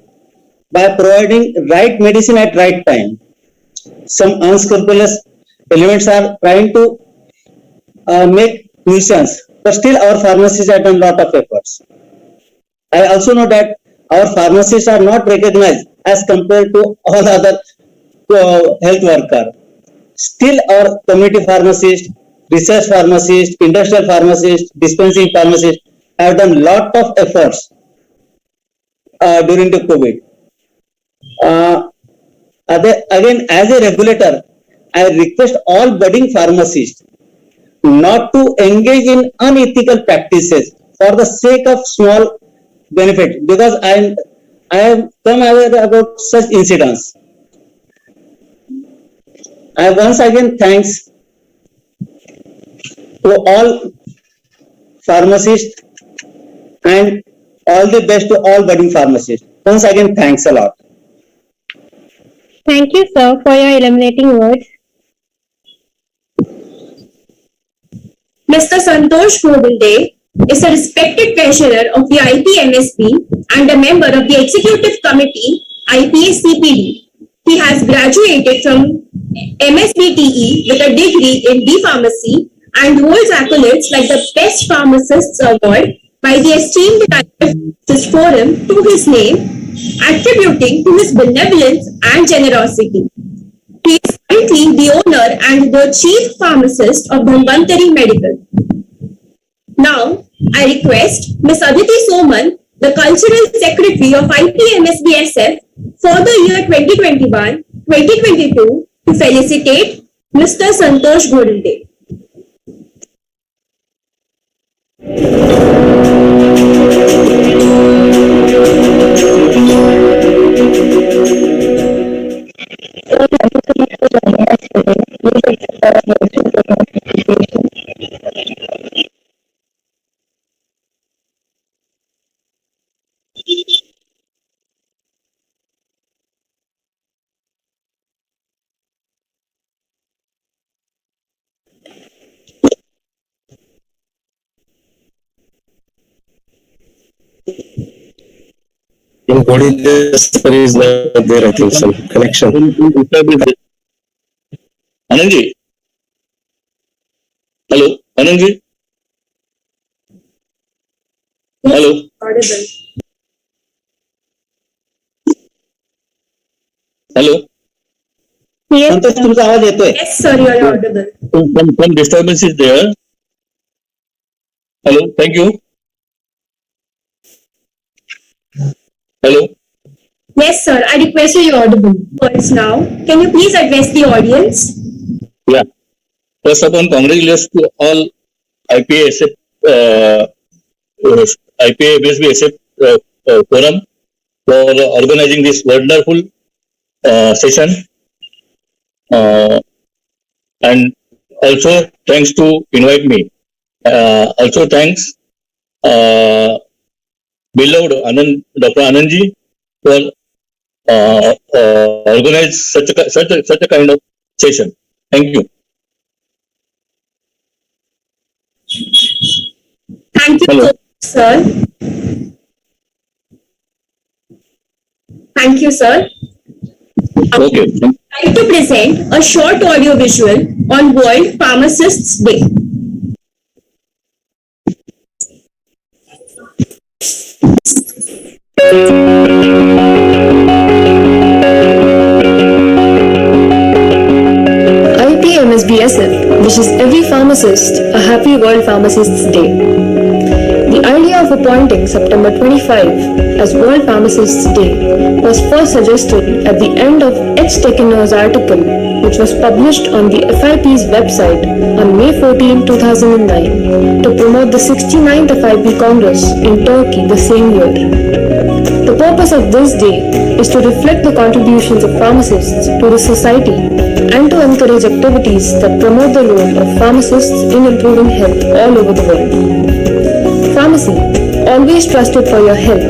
by providing right medicine at right time. Some unscrupulous elements are trying to make nuisance, but still our pharmacists have done lot of efforts. I also know that our pharmacists are not recognized as compared to all other health workers. Still our community pharmacists, research pharmacists, industrial pharmacists, dispensing pharmacists have done lot of efforts during the COVID. Again, as a regulator, I request all budding pharmacists not to engage in unethical practices for the sake of small benefit, because I have come aware about such incidents. I once again thanks to all pharmacists and all the best to all budding pharmacists. Once again, thanks a lot.
Thank you, sir, for your illuminating words.
Mr. Santosh Govinde is a respected treasurer of the IPMSB and a member of the Executive Committee, IPA-CPD. He has graduated from MSBTE with a degree in B Pharmacy and holds accolades like the Best Pharmacists Award by the esteemed Diabetes Forum to his name, attributing to his benevolence and generosity. He is currently the owner and the chief pharmacist of Dhanvantari Medical. Now, I request Ms. Aditi Soman, the Cultural Secretary of IPMSB-SF for the year 2021-2022 to felicitate Mr. Santosh Govinde.
In body, there is not there, I think, some connection.
Anandji. Hello, Anandji. Hello.
Audible.
Hello.
Yes,
संतोष तुमचा आवाज येतोय.
Yes, sir, you are audible.
Some disturbance is there. Hello, thank you. Hello.
Yes, sir, I request you audible. Words now. Can you please address the audience?
Yeah. First of all, congratulations to all IPA-SF, IPA-SB-SF forum for organizing this wonderful session. And also thanks to invite me. Also thanks beloved Dr. Anandji for organize such a kind of session. Thank you.
Thank you,
Hello.
sir. Thank you, sir.
Okay.
I'd like to present a short audio visual on World Pharmacists Day.
IPMSBSF wishes every pharmacist a happy World Pharmacists Day. The idea of appointing September 25 as World Pharmacists Day was first suggested at the end of H. Tekiner's article, which was published on the FIP's website on May 14, 2009, to promote the 69th FIP Congress in Turkey the same year. The purpose of this day is to reflect the contributions of pharmacists to the society and to encourage activities that promote the role of pharmacists in improving health all over the world. Pharmacy, always trusted for your health,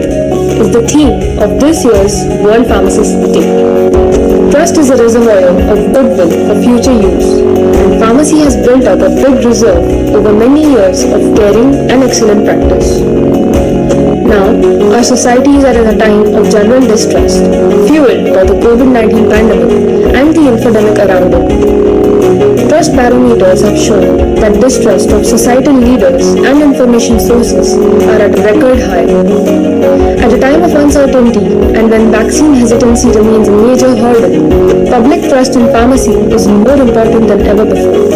is the theme of this year's World Pharmacists Day. Trust is a reservoir of goodwill for future use, and pharmacy has built up a big reserve over many years of caring and excellent practice. Now, our society is at a time of general distrust, fueled by the COVID-19 pandemic and the infodemic around it. Trust barometers have shown that distrust of societal leaders and information sources are at a record high. At a time of uncertainty and when vaccine hesitancy remains a major hurdle, public trust in pharmacy is more important than ever before.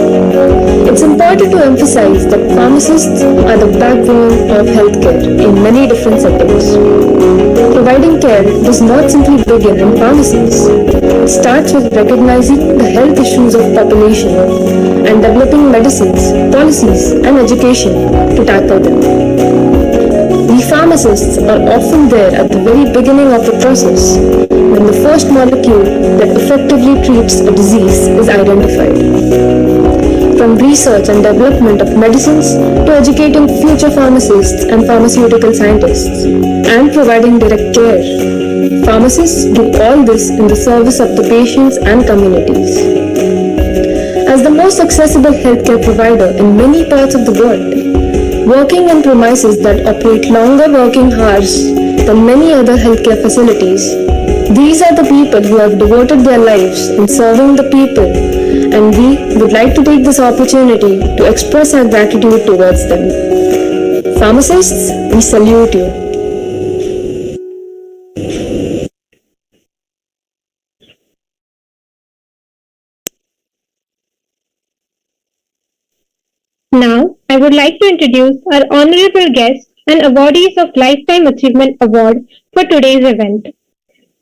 It's important to emphasize that pharmacists are the backbone of healthcare in many different settings. Providing care does not simply begin in pharmacies. It starts with recognizing the health issues of population and developing medicines, policies, and education to tackle them. We pharmacists are often there at the very beginning of the process, when the first molecule that effectively treats a disease is identified. From research and development of medicines to educating future pharmacists and pharmaceutical scientists, and providing direct care, pharmacists do all this in the service of the patients and communities. As the most accessible healthcare provider in many parts of the world, working in premises that operate longer working hours than many other healthcare facilities, these are the people who have devoted their lives in serving the people, and we would like to take this opportunity to express our gratitude towards them. Pharmacists, we salute you.
Now, I would like to introduce our honorable guests and awardees of Lifetime Achievement Award for today's event.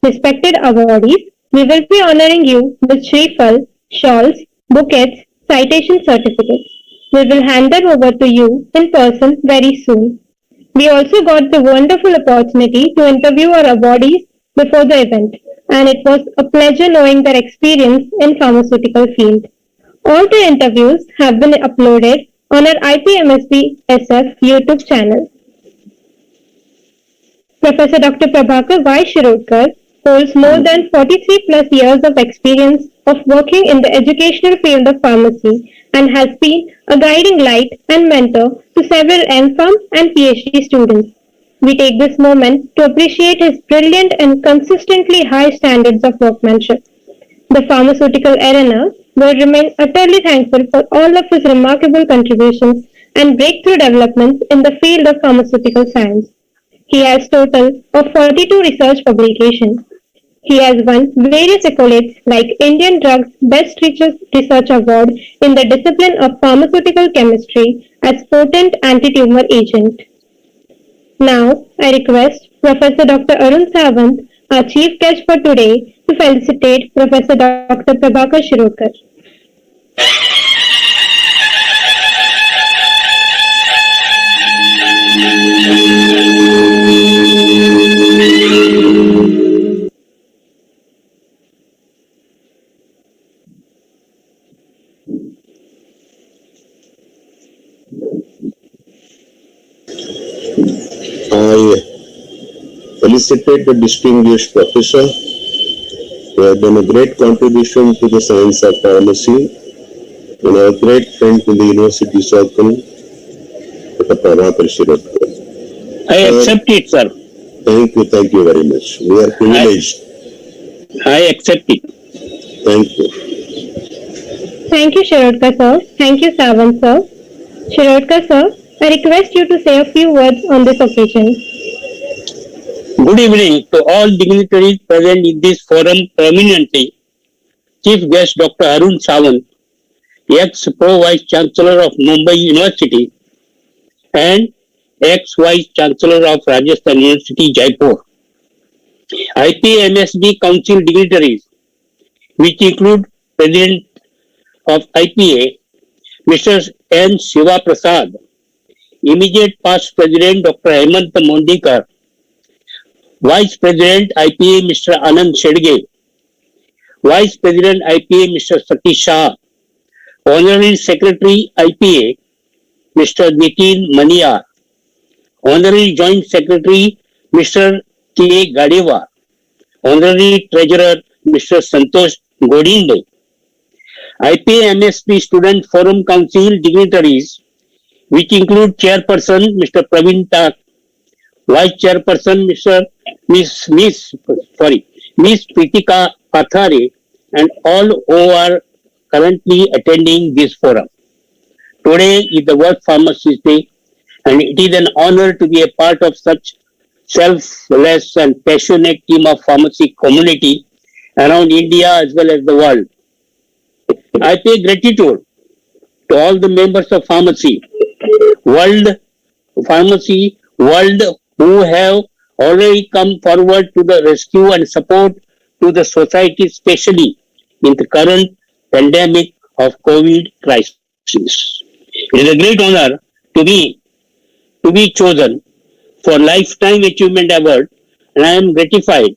Respected awardees, we will be honoring you with Shrifal, shawls, bouquets, citation certificates. We will hand them over to you in person very soon. We also got the wonderful opportunity to interview our awardees before the event, and it was a pleasure knowing their experience in pharmaceutical field. All the interviews have been uploaded on our IPMSB SF YouTube channel. Professor Dr. Prabhakar Y. Shirodkar holds more than 43 plus years of experience of working in the educational field of pharmacy and has been a guiding light and mentor to several MPharm and PhD students. We take this moment to appreciate his brilliant and consistently high standards of workmanship. The pharmaceutical arena will remain utterly thankful for all of his remarkable contributions and breakthrough developments in the field of pharmaceutical science. He has total of 42 research publications. He has won various accolades like Indian Drugs Best Research Award in the discipline of pharmaceutical chemistry as potent anti-tumor agent. Now, I request Professor Dr. Arun Sawant, our chief guest for today, to felicitate Professor Dr. Prabhakar Shirodkar.
I felicitate the distinguished professor who have done a great contribution to the science of pharmacy, and our great friend in the university circle, Dr. Prabhakar Shirodkar.
I accept it, sir.
Thank you very much. We are privileged.
I accept it.
Thank you.
Thank you, Shirodkar sir. Thank you, Savant sir. Shirodkar sir, I request you to say a few words on this occasion.
Good evening to all dignitaries present in this forum, prominently Chief Guest Dr. Arun Sawant, ex-Pro Vice Chancellor of Mumbai University and ex-Vice Chancellor of Rajasthan University, Jaipur. IPMSB Council dignitaries, which include President of IPA, Mr. N. Shiva Prasad, immediate past President Dr. Hemant Mondikar, Vice President IPA Mr. Anand Shedge, Vice President IPA Mr. Satish Shah, Honorary Secretary IPA Mr. Nitin Maniar, Honorary Joint Secretary Mr. K. Gadeva, Honorary Treasurer Mr. Santosh Godinde, IPMSB Student Forum Council dignitaries, which include Chairperson Mr. Praveen Tak, Vice Chairperson Miss Pritika Pathare, and all who are currently attending this forum. Today is the World Pharmacist Day, and it is an honor to be a part of such selfless and passionate team of pharmacy community around India as well as the world. I pay gratitude to all the members of pharmacy world who have already come forward to the rescue and support to the society, especially in the current pandemic of COVID crisis. It is a great honor to be chosen for Lifetime Achievement Award, and I am gratified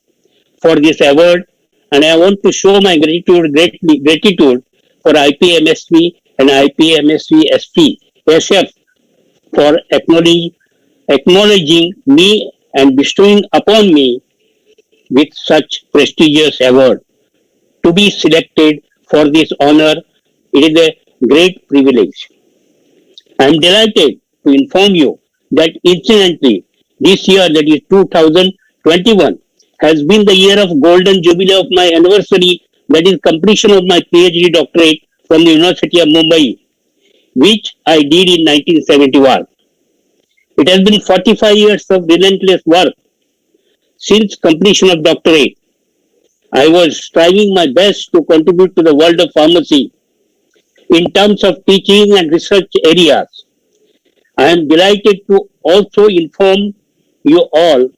for this award, and I want to show my gratitude for IPMSB and IPMSB SF for acknowledging me and bestowing upon me with such prestigious award. To be selected for this honor, it is a great privilege. I am delighted to inform you that incidentally, this year, that is 2021, has been the year of golden jubilee of my anniversary, that is completion of my PhD doctorate from the University of Mumbai, which I did in 1971. It has been 45 years of relentless work since completion of doctorate. I was striving my best to contribute to the world of pharmacy in terms of teaching and research areas. I am delighted to also inform you all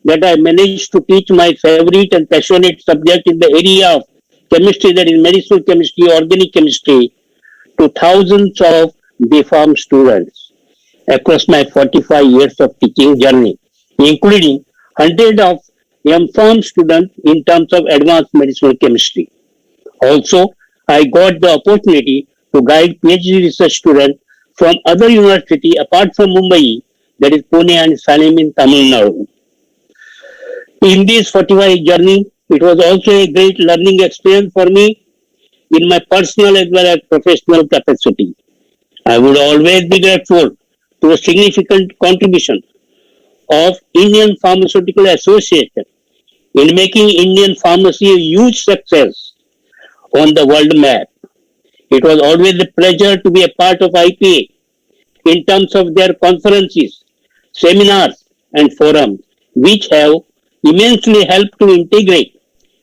that I managed to teach my favorite and passionate subject in the area of chemistry, that is medicinal chemistry, organic chemistry, to thousands of BPharm students across my 45 years of teaching journey, including hundreds of MPharm students in terms of advanced medicinal chemistry. Also, I got the opportunity to guide PhD research students from other universities apart from Mumbai, that is Pune and Salem in Tamil Nadu. In this 45 journey, it was also a great learning experience for me in my personal as well as professional capacity. I would always be grateful to the significant contribution of Indian Pharmaceutical Association in making Indian pharmacy a huge success on the world map. It was always a pleasure to be a part of IPA in terms of their conferences, seminars, and forums, which have immensely helped to integrate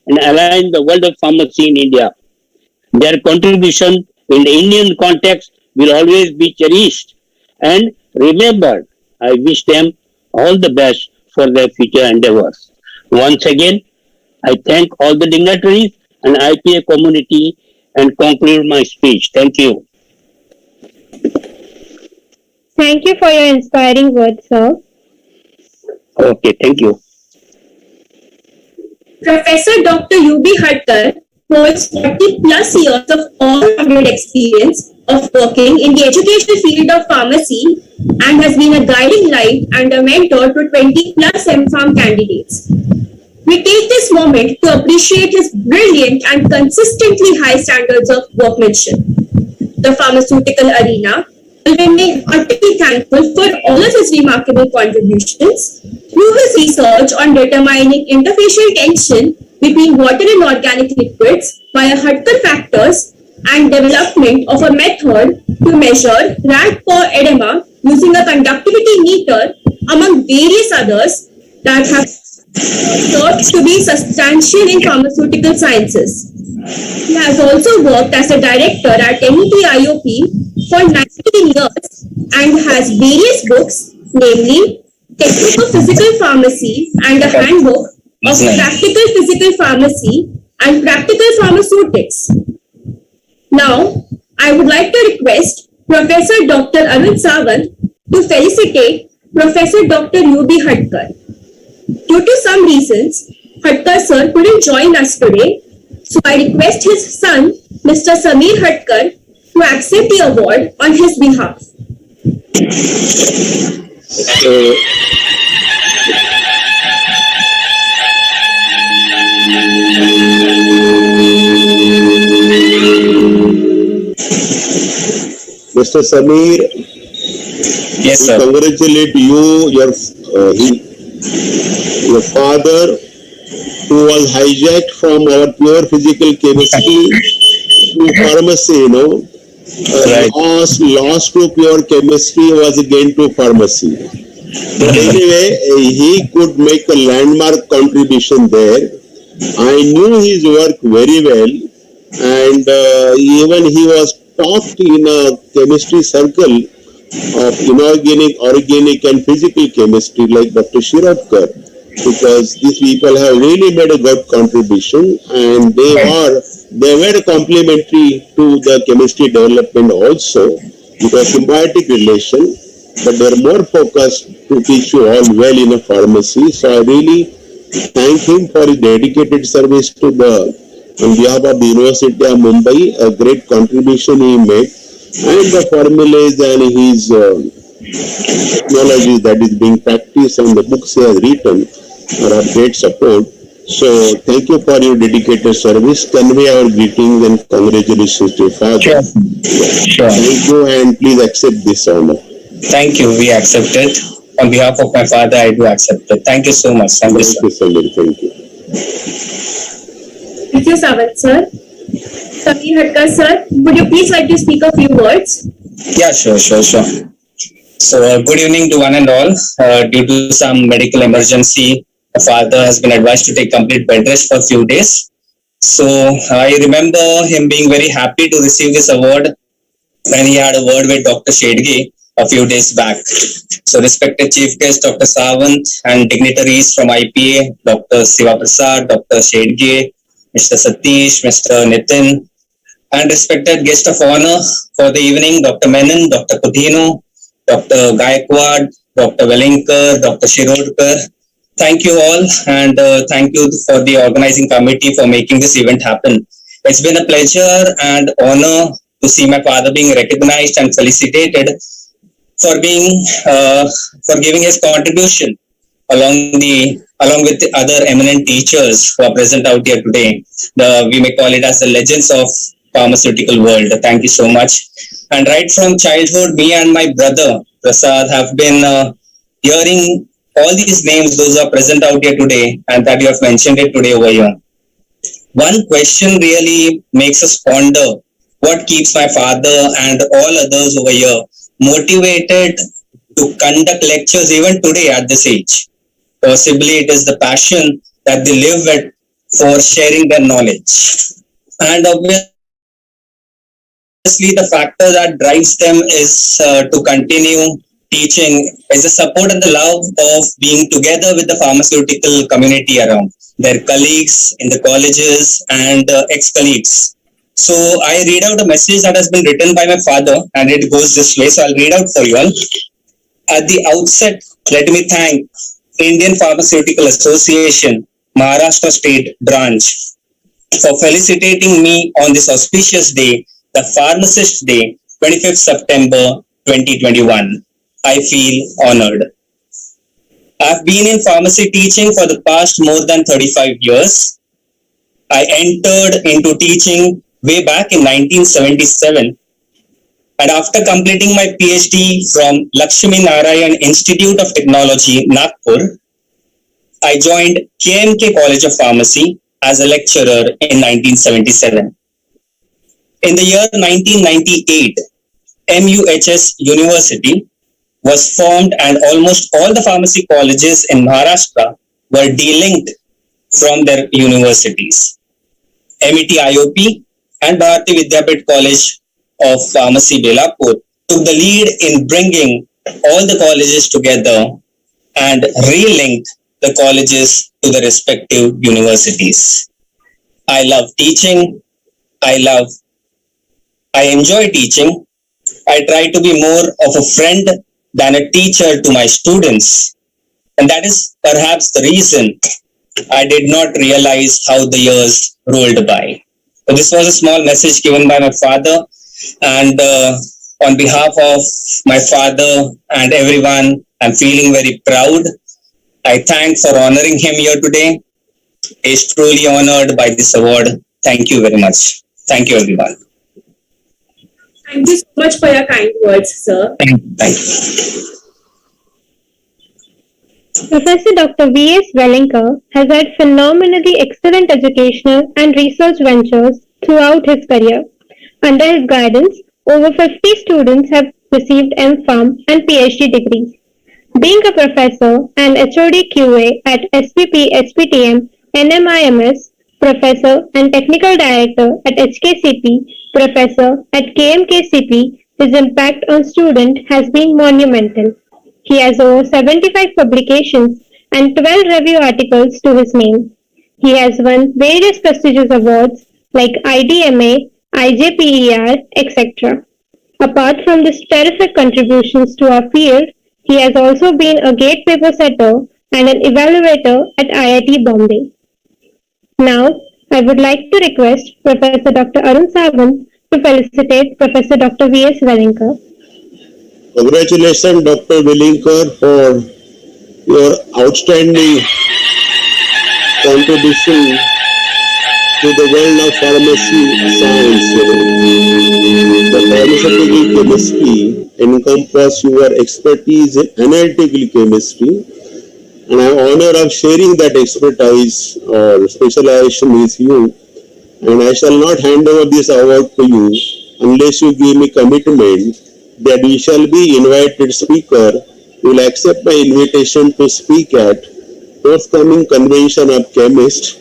and align the world of pharmacy in India. Their contribution in the Indian context will always be cherished and remembered. I wish them all the best for their future endeavors. Once again, I thank all the dignitaries and IPA community and conclude my speech. Thank you.
Thank you for your inspiring words, sir.
Okay, thank you.
Professor Dr. U.B. Hadkar holds 40 plus years of all-rounded experience of working in the educational field of pharmacy and has been a guiding light and a mentor to 20 plus MPharm candidates. We take this moment to appreciate his brilliant and consistently high standards of workmanship. The pharmaceutical arena will remain utterly thankful for all of his remarkable contributions through his research on determining interfacial tension between water and organic liquids via Hudker factors and development of a method to measure rat-paw edema using a conductivity meter, among various others that have served to be substantial in pharmaceutical sciences. He has also worked as a director at NET IOP for 19 years and has various books, namely Technical Physical Pharmacy and a Handbook of Practical Physical Pharmacy and Practical Pharmaceutics. Now, I would like to request Professor Dr. Arun Sawant to felicitate Professor Dr. U.B. Hudker. Due to some reasons, Hudker sir couldn't join us today, so I request his son, Mr. Sameer Hudker, to accept the award on his behalf.
Mr. Sameer,
yes, sir.
Congratulate you, your father, who was hijacked from our pure physical chemistry to pharmacy,
Right.
Lost to pure chemistry was gained to pharmacy. But anyway, he could make a landmark contribution there. I knew his work very well, and even he was taught in a chemistry circle of inorganic, organic and physical chemistry like Dr. Shirodkar, because these people have really made a good contribution, and they were complementary to the chemistry development also. It was symbiotic relation, but they are more focused to teach you all well in a pharmacy. So I really thank him for his dedicated service to on behalf of the University of Mumbai, a great contribution he made, and the formulas and his technology that is being practiced and the books he has written are of great support. So thank you for your dedicated service. Convey our greetings and congratulations to your father.
Sure.
Thank you, and please accept this honor.
Thank you. We accept it. On behalf of my father, I do accept it. Thank you so much. Thank you, sir.
Thank you.
Thank you, Sawant sir. Sameer Hudker sir, would you please like to speak a few words?
Yeah, sure. So, good evening to one and all. Due to some medical emergency, my father has been advised to take complete bed rest for a few days. So, I remember him being very happy to receive this award when he had a word with Dr. Shedge a few days back. So, respected Chief Guest Dr. Sawant and dignitaries from IPA, Dr. Siva Prasad, Dr. Shedge, Mr. Satish, Mr. Nitin, and respected guest of honor for the evening, Dr. Menon, Dr. Coutinho, Dr. Gaikwad, Dr. Wellinkar, Dr. Shirodkar. Thank you all, and thank you for the organizing committee for making this event happen. It's been a pleasure and honor to see my father being recognized and felicitated for giving his contribution along with the other eminent teachers who are present out here today. We may call it as the legends of pharmaceutical world. Thank you so much. And right from childhood, me and my brother Prasad have been hearing all these names, those who are present out here today, and that you have mentioned it today over here. One question really makes us ponder what keeps my father and all others over here motivated to conduct lectures even today at this age. Possibly it is the passion that they live with for sharing their knowledge. And obviously the factor that drives them is to continue teaching is the support and the love of being together with the pharmaceutical community around, their colleagues in the colleges and ex-colleagues. So I read out a message that has been written by my father, and it goes this way. So I'll read out for you all. At the outset, let me thank Indian Pharmaceutical Association, Maharashtra State Branch, for felicitating me on this auspicious day, the Pharmacist Day 25th September 2021. I feel honored. I've been in pharmacy teaching for the past more than 35 years. I entered into teaching way back in 1977, and after completing my PhD from Lakshmi Narayan Institute of Technology, Nagpur, I joined KMK College of Pharmacy as a lecturer in 1977. In the year 1998, MUHS University was formed and almost all the pharmacy colleges in Maharashtra were delinked from their universities. MET IOP and Bharati Vidyapeeth College of Pharmacy Belapur took the lead in bringing all the colleges together and relinked the colleges to the respective universities. I love teaching. I enjoy teaching. I try to be more of a friend than a teacher to my students. And that is perhaps the reason I did not realize how the years rolled by. So this was a small message given by my father, and on behalf of my father and everyone, I'm feeling very proud. I thank for honoring him here today. He is truly honored by this award. Thank you very much. Thank you, everyone.
Thank you so much for your kind words, sir.
Thank you.
Professor Dr. V.S. Wellinger has had phenomenally excellent educational and research ventures throughout his career. Under his guidance, over 50 students have received M.Pharm and PhD degrees. Being a professor and HOD QA at SPP, SPTM, NMIMS, professor and technical director at HKCP, professor at KMKCP, his impact on students has been monumental. He has over 75 publications and 12 review articles to his name. He has won various prestigious awards like IDMA, IJPER, etc. Apart from his terrific contributions to our field, he has also been a gate paper setter and an evaluator at IIT Bombay. Now, I would like to request Professor Dr. Arun Sawant to felicitate Professor Dr. V.S. Wellinger.
Congratulations, Dr. Wellinger, for your outstanding contribution to the world of pharmacy science. The pharmaceutical chemistry encompasses your expertise in analytical chemistry, and I am honored of sharing that expertise or specialization with you. And I shall not hand over this award to you unless you give me commitment that you shall be invited speaker. You will accept my invitation to speak at forthcoming convention of chemists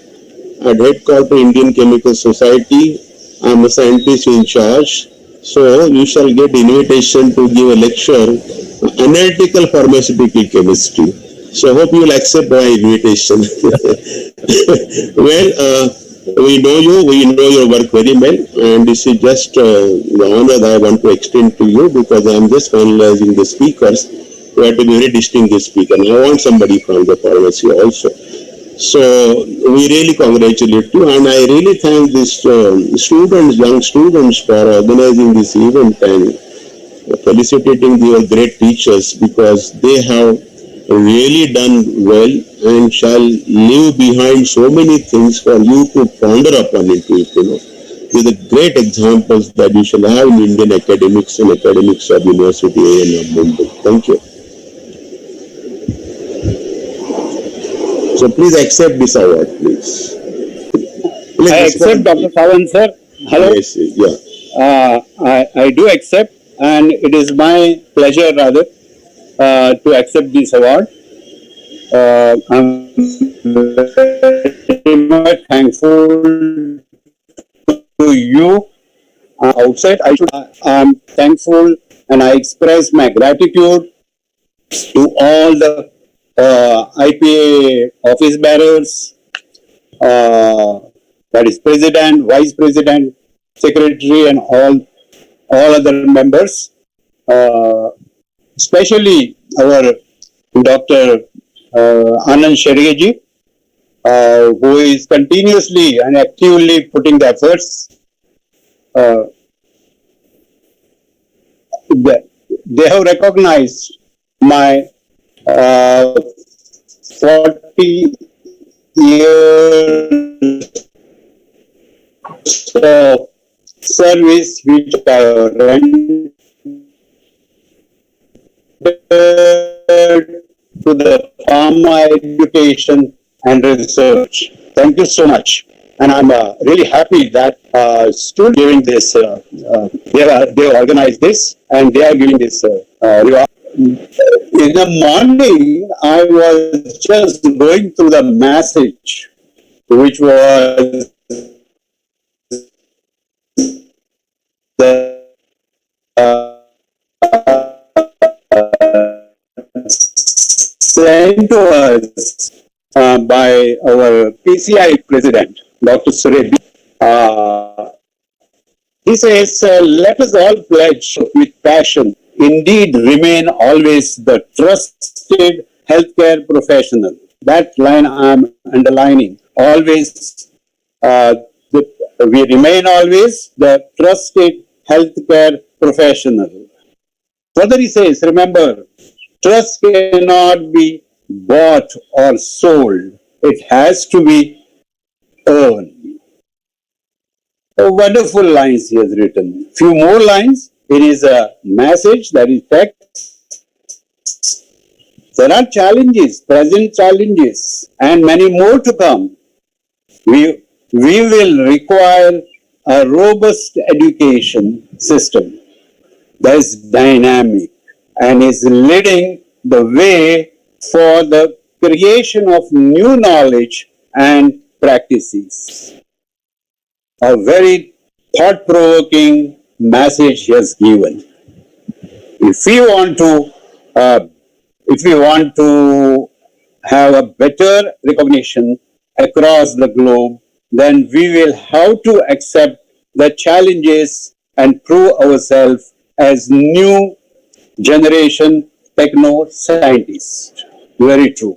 at headquarters Indian Chemical Society. I am a scientist in charge, so you shall get invitation to give a lecture analytical pharmaceutical chemistry. So I hope you will accept my invitation. Well, we know you, we know your work very well, and this is just the honor that I want to extend to you, because I am just finalizing the speakers who have to be very distinguished speaker. And I want somebody from the pharmacy also. So we really congratulate you, and I really thank these students, young students, for organizing this event and felicitating your great teachers, because they have really done well and shall leave behind so many things for you to ponder upon it, with the great examples that you shall have in Indian academics and academics of University of Mumbai. Thank you. So please accept this award, please.
I accept, Dr. Sawant, sir. Hello.
Yes, yeah.
I do accept, and it is my pleasure, rather, to accept this award. I'm very much thankful to you. Outside, I'm thankful, and I express my gratitude to all the IPA office bearers, that is President, Vice President, Secretary, and all other members. Especially our Dr. Anand Shergeji, who is continuously and actively putting the efforts
they have recognized my 40 years of service which I have rendered to the pharma education and research. Thank you so much. And I'm really happy that students giving this, they organized this and they are giving this reward. In the morning, I was just going through the message, which was the sent to us by our PCI president, Dr. Suresh. He says, let us all pledge with passion, indeed remain always the trusted healthcare professional. That line I'm underlining. Always, we remain always the trusted healthcare professional. Further he says, remember, trust cannot be bought or sold. It has to be earned. Wonderful lines he has written. Few more lines. It is a message that is text. There are challenges, present challenges, and many more to come. We will require a robust education system that is dynamic and is leading the way for the creation of new knowledge and practices. A very thought-provoking message he has given. If we want to have a better recognition across the globe, then we will have to accept the challenges and prove ourselves as new generation techno-scientists. Very true.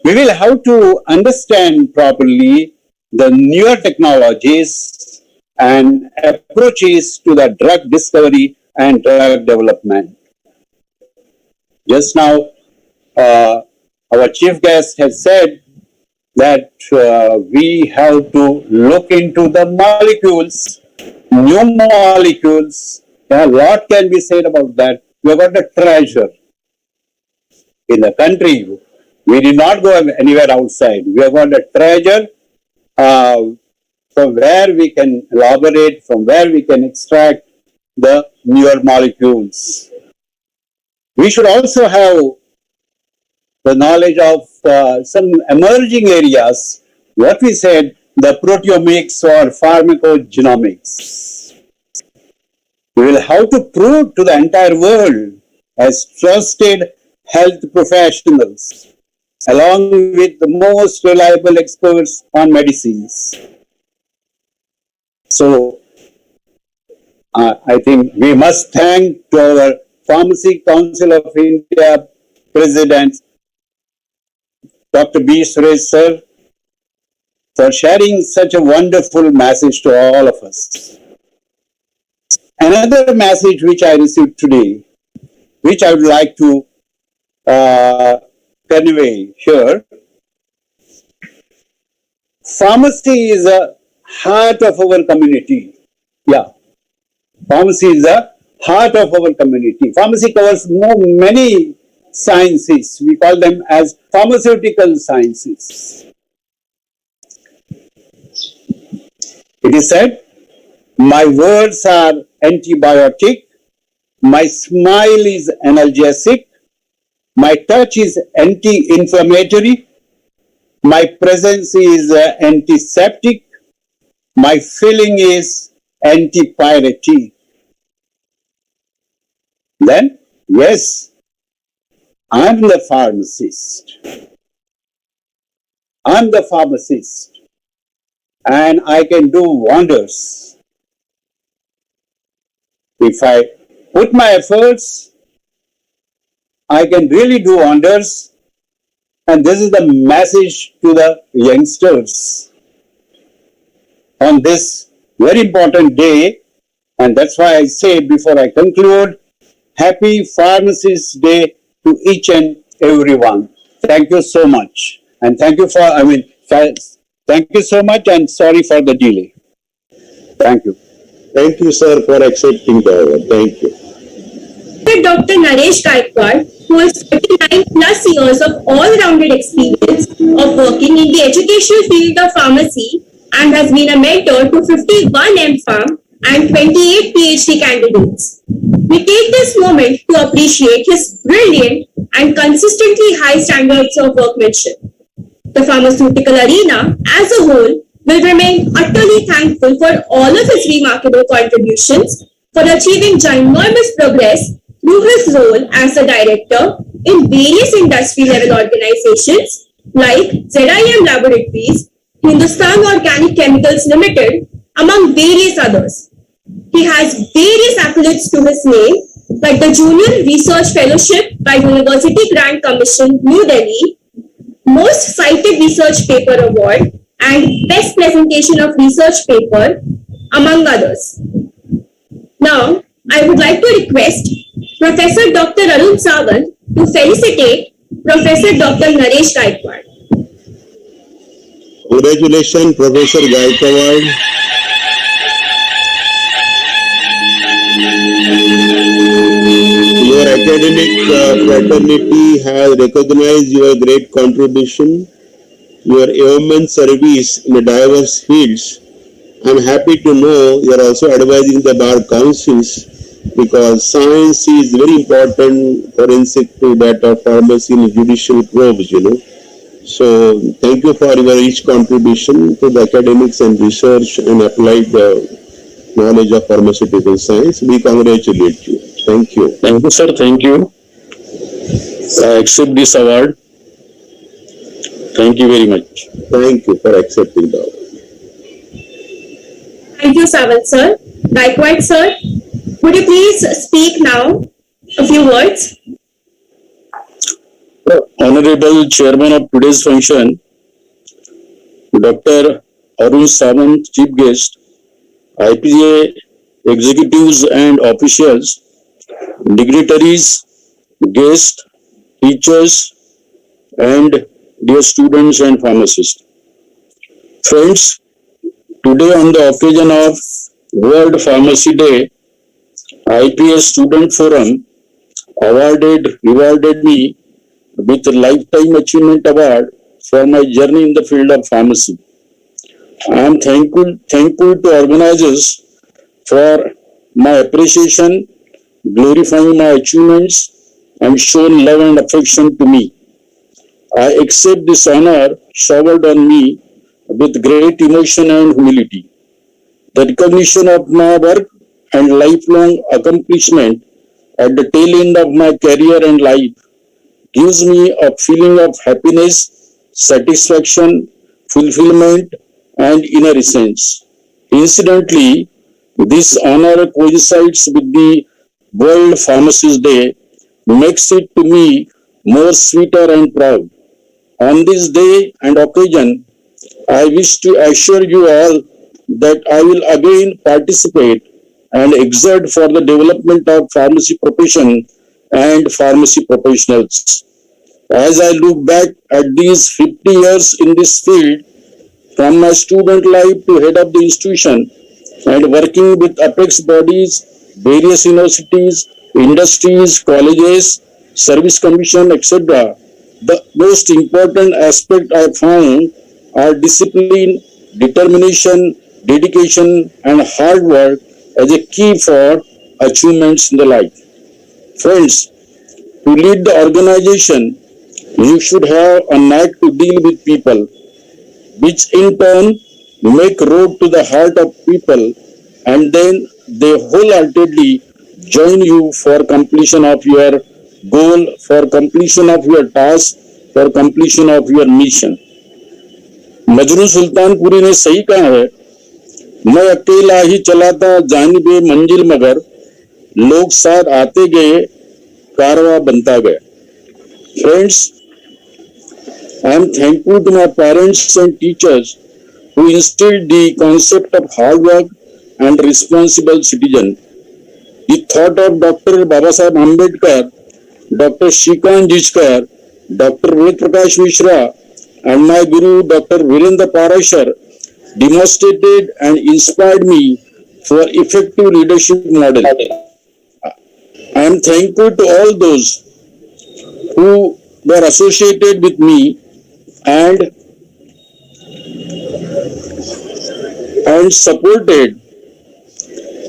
We will have to understand properly the newer technologies and approaches to the drug discovery and drug development. Just now, our chief guest has said that we have to look into the molecules, new molecules. A lot can be said about that. We have got a treasure in the country. We did not go anywhere outside. We have got a treasure from where we can elaborate, from where we can extract the newer molecules. We should also have the knowledge of some emerging areas, what we said, the proteomics or pharmacogenomics. We will have to prove to the entire world as trusted health professionals, along with the most reliable experts on medicines. So, I think we must thank to our Pharmacy Council of India President, Dr. B. Suresh sir, for sharing such a wonderful message to all of us. Another message which I received today, which I would like to convey here. Pharmacy is a heart of our community. Yeah. Pharmacy is the heart of our community. Pharmacy covers many sciences. We call them as pharmaceutical sciences. It is said, my words are antibiotic, my smile is analgesic, my touch is anti-inflammatory, my presence is antiseptic, my feeling is antipyretic. Then, yes, I'm the pharmacist. I'm the pharmacist. And I can do wonders. If I put my efforts, I can really do wonders. And this is the message to the youngsters. On this very important day, And that's why I say before I conclude, Happy Pharmacist Day to each and everyone. Thank you so much. And thank you thank you so much and sorry for the delay. Thank you.
Thank you, sir, for accepting the award. Thank you.
Dr. Naresh Gaikwad, who has 39 plus years of all-rounded experience of working in the educational field of pharmacy and has been a mentor to 51 MPharm and 28 PhD candidates. We take this moment to appreciate his brilliant and consistently high standards of workmanship. The pharmaceutical arena as a whole will remain utterly thankful for all of his remarkable contributions for achieving ginormous progress through his role as a director in various industry-level organizations like ZIM Laboratories, Hindustan Organic Chemicals Limited, among various others. He has various accolades to his name, like the Junior Research Fellowship by University Grant Commission, New Delhi, Most Cited Research Paper Award, and Best Presentation of Research Paper, among others. Now, I would like to request Professor Dr. Arun Sawant to felicitate Professor Dr. Naresh Gaikwad.
Congratulations, Professor Gaikwad. Your academic fraternity has recognized your great contribution, your yeoman service in diverse fields. I'm happy to know you're also advising the bar councils because science is very important forensic to that of pharmacy and judicial probes, So thank you for your rich contribution to the academics and research and applied knowledge of pharmaceutical science. We congratulate you. Thank you.
Thank you, sir. Thank you. I accept this award. Thank you very much.
Thank you for accepting the award.
Thank you, Sawant sir. Gaikwad sir, would you please speak now a few words?
Honorable Chairman of today's function, Dr. Arun Sawant, Chief Guest, IPA executives and officials, dignitaries, guests, teachers, and dear students and pharmacists. Friends, today on the occasion of World Pharmacy Day, IPA Student Forum rewarded me with a Lifetime Achievement Award for my journey in the field of pharmacy. I am thankful to organizers for my appreciation, glorifying my achievements, and shown love and affection to me. I accept this honor showered on me with great emotion and humility. The recognition of my work and lifelong accomplishment at the tail end of my career and life gives me a feeling of happiness, satisfaction, fulfillment, and inner essence. Incidentally, this honor coincides with the World Pharmacist Day, makes it to me more sweeter and proud. On this day and occasion, I wish to assure you all that I will again participate and exert for the development of pharmacy profession and pharmacy professionals. As I look back at these 50 years in this field, from my student life to head of the institution and working with apex bodies, various universities, industries, colleges, service commission, etc., the most important aspect I found are discipline, determination, dedication, and hard work as a key for achievements in the life. Friends, to lead the organization, you should have a knack to deal with people, which in turn make road to the heart of people, and then they wholeheartedly join you for completion of your goal, for completion of your task, for completion of your mission. Majnu Sultanpuri ने सही कहा है, मैं अकेला ही चला था जानिबे मंजिल मगर लोग साथ आते गए कारवां बनता गया. Friends, I am thankful to my parents and teachers who instilled the concept of hard work,
and responsible citizen. The thought of Dr. Babasaheb Ambedkar, Dr. Shrikant Jijkar, Dr. Ved Prakash Mishra, and my Guru Dr. Virendra Parashar demonstrated and inspired me for effective leadership model. I am thankful to all those who were associated with me and supported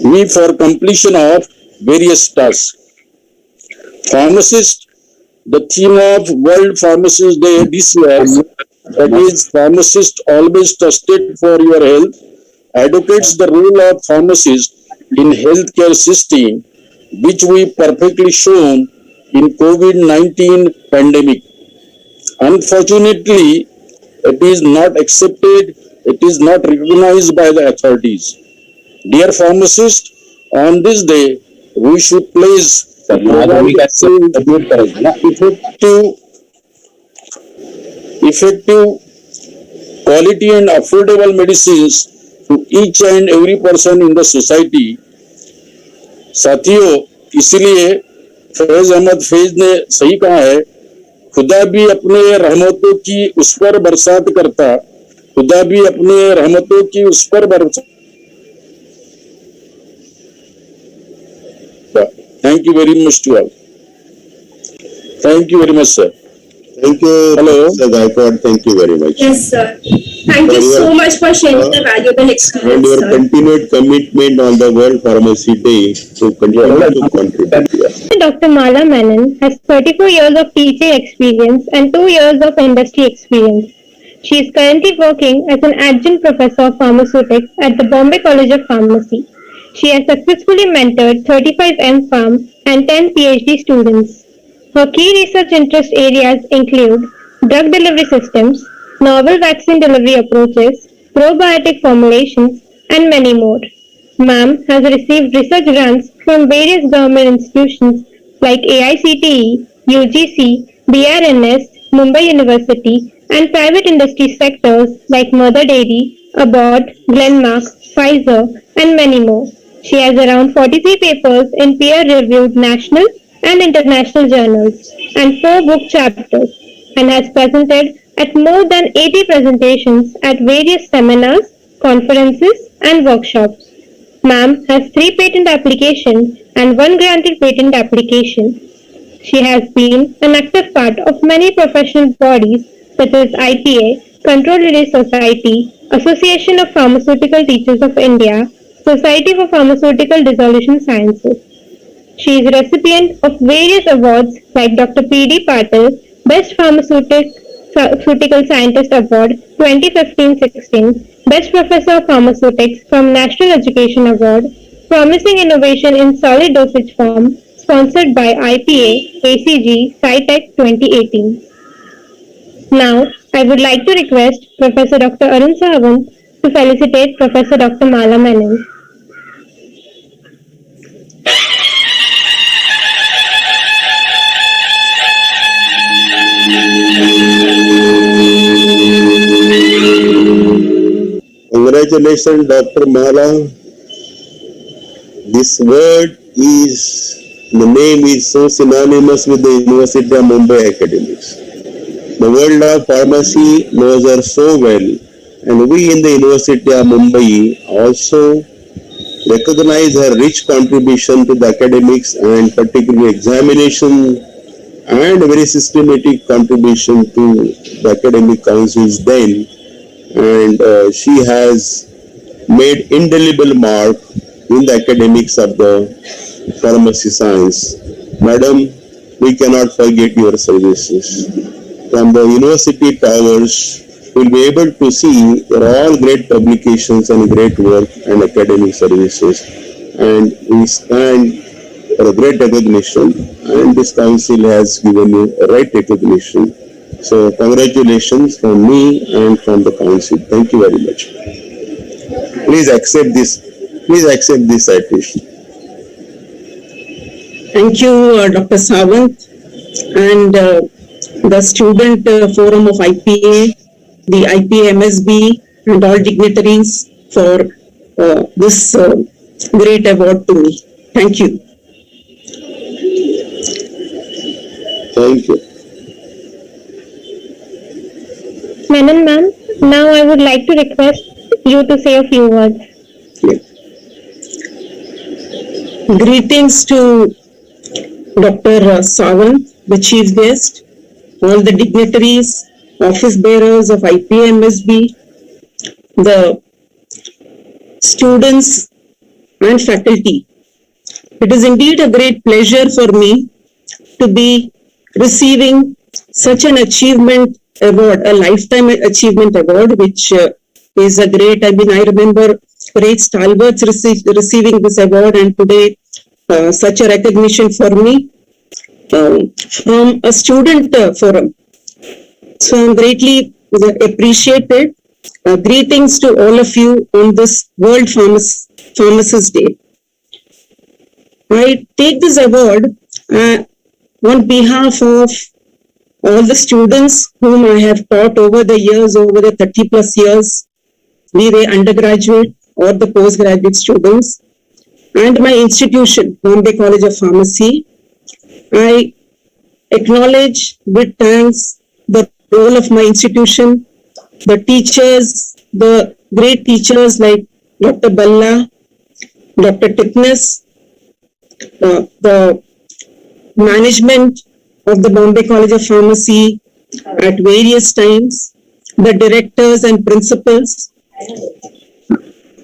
me for completion of various tasks. Pharmacist, the theme of World Pharmacist Day this year, that is, pharmacist always trusted for your health, advocates the role of pharmacist in healthcare system, which we perfectly shown in COVID-19 pandemic. Unfortunately, it is not accepted, it is not recognized by the authorities. Dear pharmacists, on this day, we should place effective, quality and affordable medicines to each and every person in the society. साथियों, इसलिए फैज अहमद फैज ने सही कहा है, खुदा भी अपने रहमतों की उस पर बरसात करता, खुदा भी अपने रहमतों की उस पर बरसात. Thank you very much to all. Thank you very much, sir.
Thank you.
Hello.
Mr. Gaikwad, thank you very much.
Yes, sir. Thank you so much for sharing the valuable
And
experience,
your
sir.
continued commitment on the World Pharmacy Day to continue to contribute here.
Dr. Mala Menon has 34 years of teaching experience and 2 years of industry experience. She is currently working as an adjunct professor of pharmaceutics at the Bombay College of Pharmacy. She has successfully mentored 35 M.Pharm and 10 PhD students. Her key research interest areas include drug delivery systems, novel vaccine delivery approaches, probiotic formulations, and many more. Ma'am has received research grants from various government institutions like AICTE, UGC, BRNS, Mumbai University, and private industry sectors like Mother Dairy, Abbott, Glenmark, Pfizer, and many more. She has around 43 papers in peer-reviewed national and international journals and 4 book chapters, and has presented at more than 80 presentations at various seminars, conferences, and workshops. Ma'am has 3 patent applications and 1 granted patent application. She has been an active part of many professional bodies such as IPA, Control Relay Society, Association of Pharmaceutical Teachers of India, Society for Pharmaceutical Dissolution Sciences. She is recipient of various awards like Dr. P.D. Patil, Best Pharmaceutical Scientist Award 2015-16, Best Professor of Pharmaceutics from National Education Award, Promising Innovation in Solid Dosage Form, sponsored by IPA, ACG, SciTech 2018. Now, I would like to request Professor Dr. Arun Sawant to felicitate Professor Dr. Mala Menon.
Congratulations, Dr. Mala. This word is, the name is so synonymous with the University of Mumbai academics. The world of pharmacy knows her so well, and we in the University of Mumbai also recognize her rich contribution to the academics and particularly examination and very systematic contribution to the academic councils then, and she has made indelible mark in the academics of the pharmacy science. Madam, we cannot forget your services. From the university towers, we'll be able to see your all great publications and great work and academic services, and we stand for a great recognition, and this council has given you a right recognition. So congratulations from me and from the council. Thank you very much. Please accept this. Please accept this citation.
Thank you, Dr. Sawant, and the student forum of IPA, the IPA MSB, and all dignitaries for this great award to me. Thank you.
Thank you.
Menon ma'am, now I would like to request you to say a few words.
Greetings to Dr. Sawant, the chief guest, all the dignitaries, office bearers of IPMSB, the students and faculty. It is indeed a great pleasure for me to be receiving such an achievement award, a lifetime achievement award, which is a great, I remember great stalwarts receiving this award, and today such a recognition for me from a student forum. So I'm greatly appreciated. Greetings to all of you on this World Pharmacist Day. I take this award on behalf of all the students whom I have taught over the years, over the 30 plus years, be they undergraduate or the postgraduate students, and my institution, Bombay College of Pharmacy. I acknowledge with thanks the role of my institution, the teachers, the great teachers like Dr. Balla, Dr. Tipnis, the management of the Bombay College of Pharmacy at various times, the directors and principals.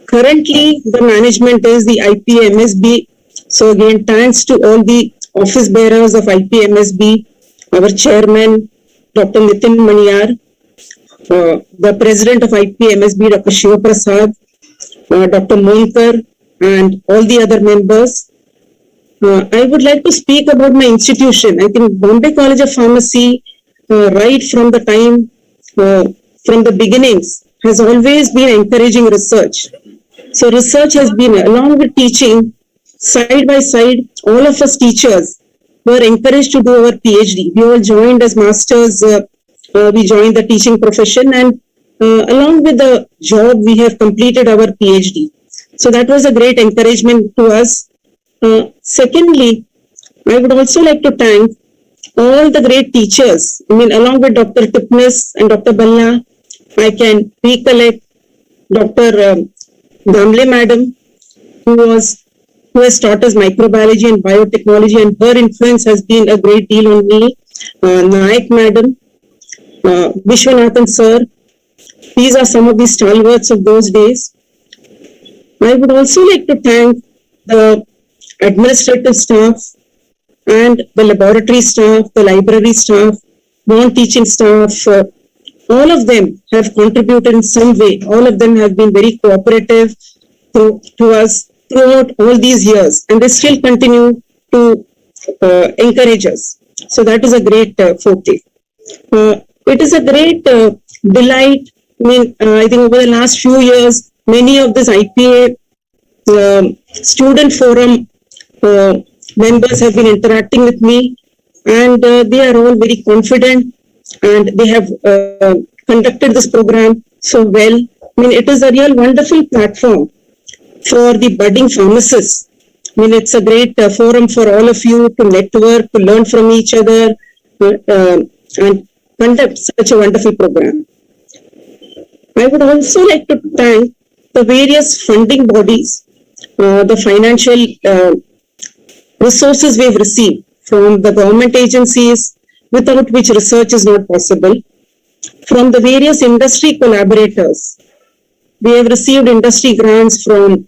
Currently, the management is the IPMSB. So again, thanks to all the office bearers of IPMSB, our chairman, Dr. Nitin Maniyar, the president of IPMSB, Dr. Shiva Prasad, Dr. Monkar, and all the other members. I would like to speak about my institution. I think Bombay College of Pharmacy, right from the time, from the beginnings, has always been encouraging research. So research has been, along with teaching, side by side, all of us teachers were encouraged to do our PhD. We all joined as masters, we joined the teaching profession, and along with the job, we have completed our PhD. So that was a great encouragement to us. Secondly, I would also like to thank all the great teachers. Along with Dr. Tipnis and Dr. Balla, I can recollect Dr. Gamle Madam, who has taught us microbiology and biotechnology, and her influence has been a great deal on me. Naik Madam, Vishwanathan Sir, these are some of the stalwarts of those days. I would also like to thank the administrative staff and the laboratory staff, the library staff, non-teaching staff. All of them have contributed in some way. All of them have been very cooperative to us throughout all these years, and they still continue to encourage us. So that is a great forte. It is a great delight. I think over the last few years, many of this IPA student forum members have been interacting with me, and they are all very confident, and they have conducted this program so well. It is a real wonderful platform for the budding pharmacists. It's a great forum for all of you to network, to learn from each other, and conduct such a wonderful program. I would also like to thank the various funding bodies, the financial resources we've received from the government agencies, without which research is not possible, from the various industry collaborators. We have received industry grants from,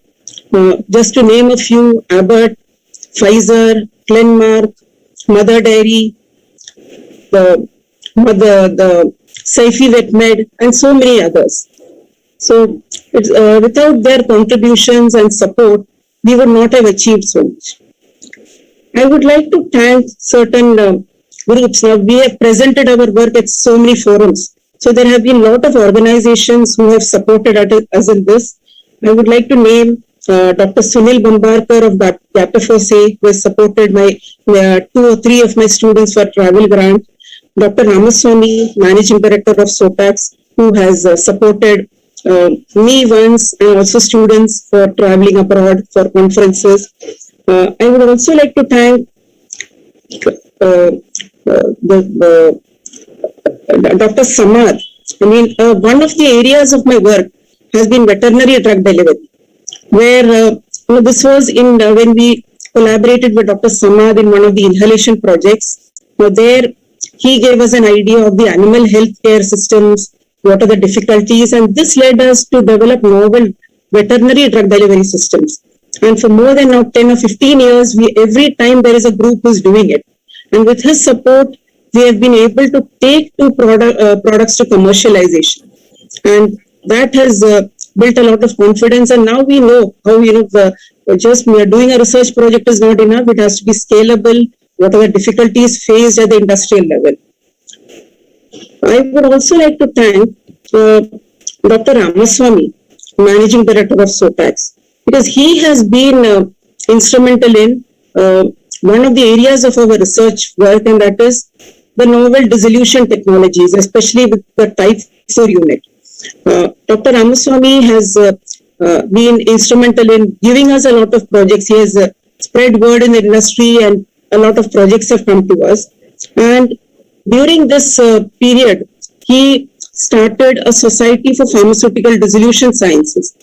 just to name a few, Abbott, Pfizer, Glenmark, Mother Dairy, the Saifi Vetmed, and so many others. So without their contributions and support, we would not have achieved so much. I would like to thank certain groups. Now, we have presented our work at so many forums. So there have been a lot of organizations who have supported us in this. I would like to name Dr. Sunil Bambarkar of Gapafose, who has supported my 2 or 3 of my students for travel grant. Dr. Ramaswamy, Managing Director of SOPAX, who has supported me once and also students for traveling abroad for conferences. I would also like to thank Dr. Samad. I mean, one of the areas of my work has been veterinary drug delivery, where this was in when we collaborated with Dr. Samad in one of the inhalation projects. There, he gave us an idea of the animal health care systems, what are the difficulties, and this led us to develop novel veterinary drug delivery systems. And for more than now 10 or 15 years, every time there is a group who's doing it. And with his support, we have been able to take two products to commercialization. And that has built a lot of confidence. And now we know how, just doing a research project is not enough. It has to be scalable. What are the difficulties faced at the industrial level? I would also like to thank Dr. Ramaswamy, Managing Director of SOTAX, because he has been instrumental in one of the areas of our research work, and that is the novel dissolution technologies, especially with the Type 4 unit. Dr. Ramaswamy has been instrumental in giving us a lot of projects. He has spread word in the industry, and a lot of projects have come to us. And during this period, he started a Society for Pharmaceutical Dissolution Sciences.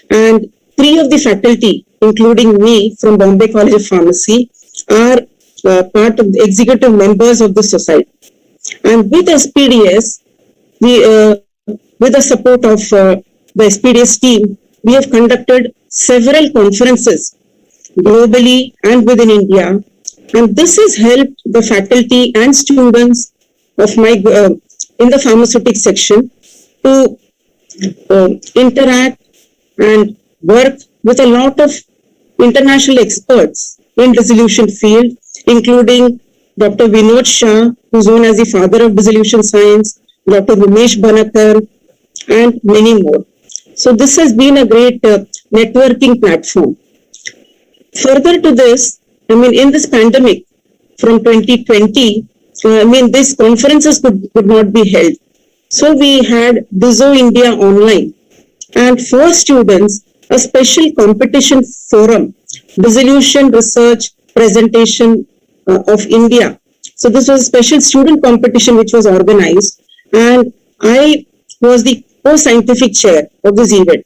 And 3 of the faculty, including me from Bombay College of Pharmacy, are part of the executive members of the society. And with SPDS, with the support of the SPDS team, we have conducted several conferences globally and within India. And this has helped the faculty and students of my in the pharmaceutics section to interact and work with a lot of international experts in dissolution field, including Dr. Vinod Shah, who's known as the father of dissolution science, Dr. Ramesh Banakar, and many more. So this has been a great networking platform. Further to this, I mean, in this pandemic from 2020, these conferences could not be held. So we had DISO India online, and for students, a special competition forum, Dissolution Research Presentation of India. So this was a special student competition which was organized, and I was the co-scientific chair of this event.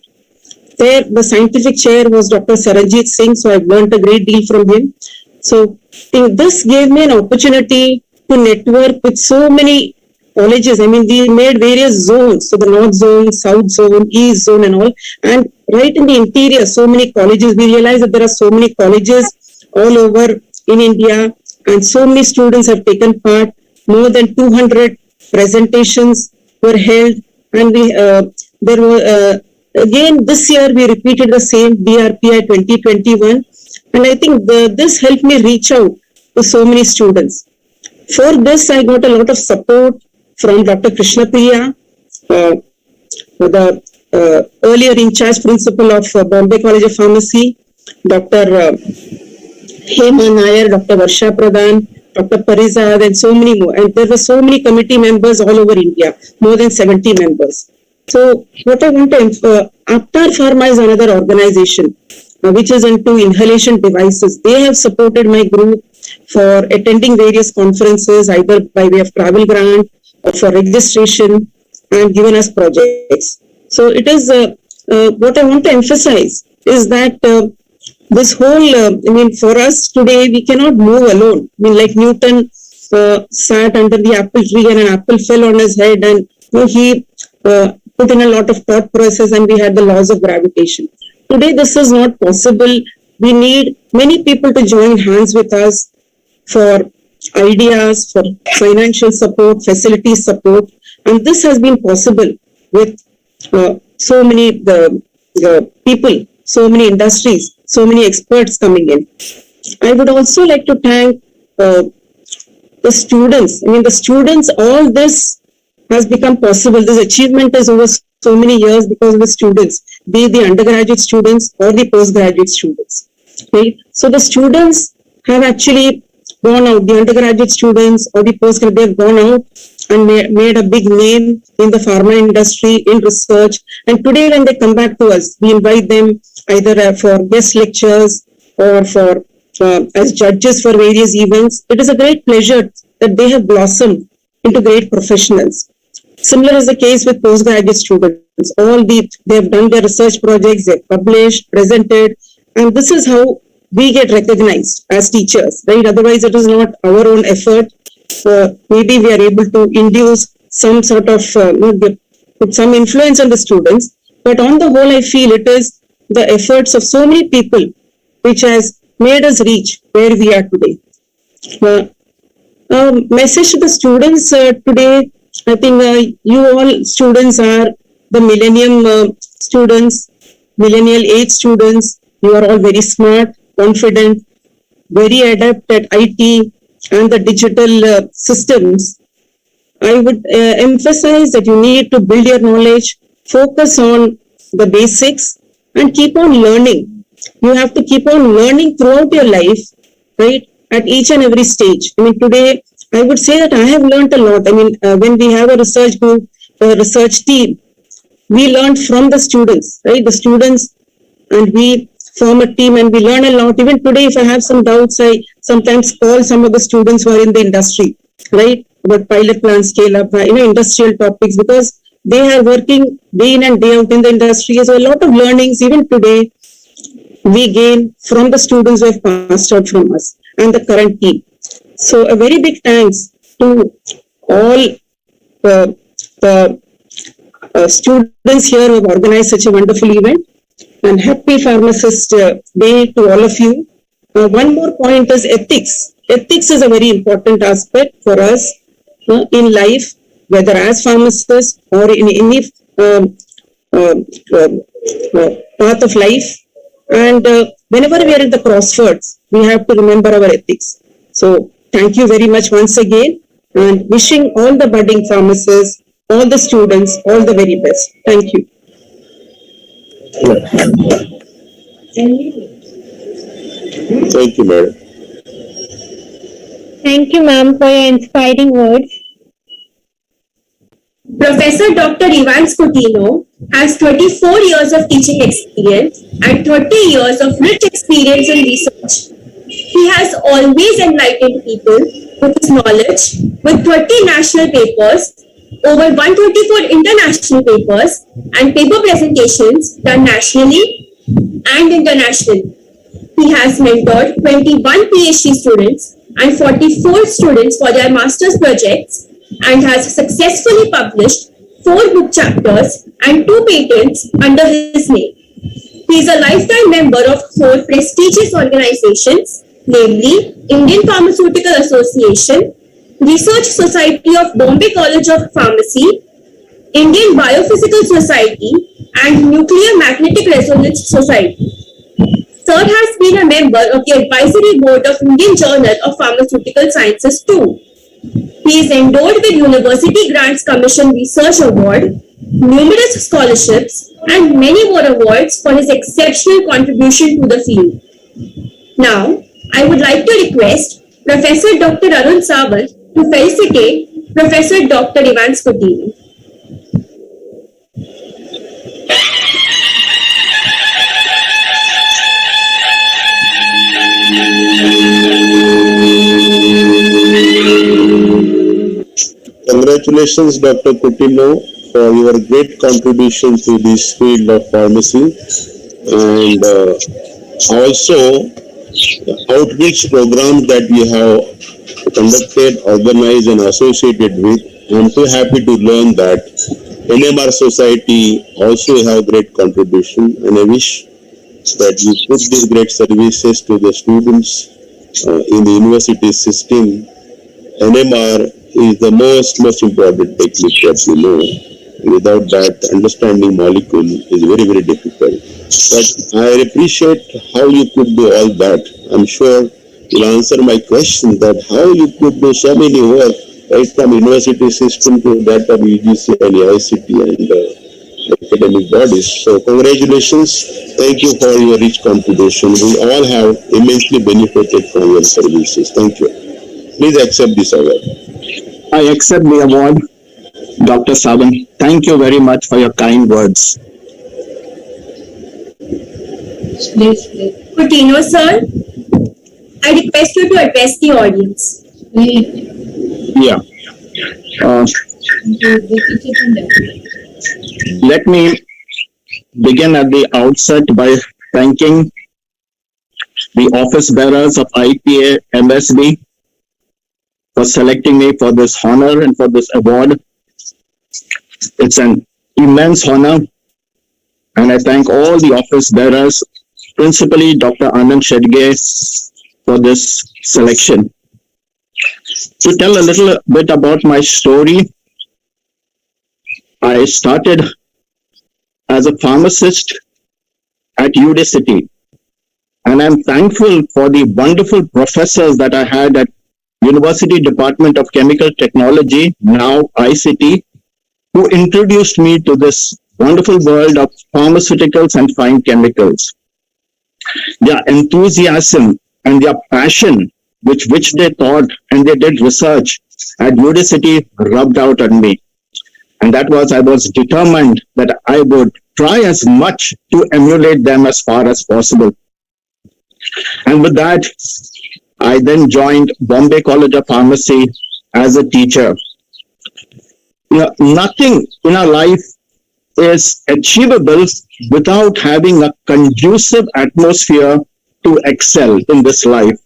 There, the scientific chair was Dr. Saranjit Singh, so I've learned a great deal from him. So this gave me an opportunity to network with so many colleges. I mean, we made various zones, so the North Zone, South Zone, East Zone and all. And right in the interior, so many colleges, we realized that there are so many colleges all over in India, and so many students have taken part. More than 200 presentations were held, and there were again this year we repeated the same DRPI 2021, and I think this helped me reach out to so many students. For this, I got a lot of support from Dr. Krishna Priya, the earlier in charge principal of Bombay College of Pharmacy, Dr. Hema Nair, Dr. Varsha Pradhan, Dr. Parizad, and so many more. And there were so many committee members all over India, more than 70 members. So what I want to, Aptar Pharma is another organization which is into inhalation devices. They have supported my group for attending various conferences, either by way of travel grant or for registration, and given us projects. So it is, what I want to emphasize is that this whole, for us today, we cannot move alone. Like Newton sat under the apple tree and an apple fell on his head, and he put in a lot of thought process, and we had the laws of gravitation. Today, this is not possible. We need many people to join hands with us for ideas, for financial support, facility support, and this has been possible with so many people, so many industries, so many experts coming in. I would also like to thank the students. The students, all this has become possible. This achievement is over so many years because of the students, be it the undergraduate students or the postgraduate students. Right? So the students have actually gone out, the undergraduate students or the postgraduate, they have gone out and made a big name in the pharma industry, in research. And today when they come back to us, we invite them either for guest lectures or for as judges for various events. It is a great pleasure that they have blossomed into great professionals. Similar is the case with postgraduate students. They have done their research projects, they have published, presented, and this is how we get recognized as teachers, right? Otherwise, it is not our own effort. Maybe we are able to induce some sort of put some influence on the students, but on the whole, I feel it is the efforts of so many people which has made us reach where we are today. Message to the students today. I think you all students are the millennium students, millennial age students. You are all very smart, confident, very adept at IT and the digital systems. I would emphasize that you need to build your knowledge, focus on the basics, and keep on learning. You have to keep on learning throughout your life, right? At each and every stage. I mean, today, I would say that I have learned a lot. I mean, when we have a research group, a research team, we learn from the students, right? The students, and we form a team and we learn a lot. Even today, if I have some doubts, I sometimes call some of the students who are in the industry, right? About pilot plan, scale up, industrial topics, because they are working day in and day out in the industry. So a lot of learnings, even today, we gain from the students who have passed out from us and the current team. So a very big thanks to all the students here who have organized such a wonderful event, and happy Pharmacist Day to all of you. One more point is ethics. Ethics is a very important aspect for us in life, whether as pharmacists or in any path of life. And whenever we are in the crossroads, we have to remember our ethics. So thank you very much once again, and wishing all the budding pharmacists, all the students, all the very best. Thank you.
Thank you, madam.
Thank you, ma'am, for your inspiring words.
Professor Dr. Ivan Scutino has 24 years of teaching experience and 30 years of rich experience in research. He has always enlightened people with his knowledge, with 30 national papers, over 134 international papers, and paper presentations done nationally and internationally. He has mentored 21 PhD students and 44 students for their master's projects, and has successfully published 4 book chapters and 2 patents under his name. He is a lifetime member of 4 prestigious organizations, namely Indian Pharmaceutical Association, Research Society of Bombay College of Pharmacy, Indian Biophysical Society, and Nuclear Magnetic Resonance Society. Sir has been a member of the Advisory Board of Indian Journal of Pharmaceutical Sciences too. He is endowed with University Grants Commission Research Award, numerous scholarships, and many more awards for his exceptional contribution to the field. Now, I would like to request Professor Dr. Arun Sawant to felicitate Professor Dr. Ivan Scutino.
Congratulations, Dr. Coutinho, for your great contribution to this field of pharmacy, and also the outreach programs that we have conducted, organized, and associated with. I'm so happy to learn that NMR Society also have great contribution, and I wish that you put these great services to the students in the university system. NMR is the most important technique that we know. Without that, understanding molecule is very, very difficult. But I appreciate how you could do all that. I'm sure you'll answer my question that how you could do so many work right from university system to that of UGC and ICT and academic bodies. So congratulations. Thank you for your rich contribution. We all have immensely benefited from your services. Thank you. Please accept this award.
I accept the award, Dr. Savan. Thank you very much for your kind words.
Coutinho, sir, I request you to address the audience.
Yeah. Let me begin at the outset by thanking the office bearers of IPA MSB for selecting me for this honor and for this award. It's an immense honor, and I thank all the office bearers, principally Dr. Anand Shedge, for this selection. To tell a little bit about my story, I started as a pharmacist at UD City, and I'm thankful for the wonderful professors that I had at University Department of Chemical Technology, now ICT, who introduced me to this wonderful world of pharmaceuticals and fine chemicals. Their enthusiasm and their passion, which they taught and they did research at UD City, rubbed out on me. And that was, I was determined that I would try as much to emulate them as far as possible. And with that, I then joined Bombay College of Pharmacy as a teacher. Nothing in our life is achievable without having a conducive atmosphere to excel in this life.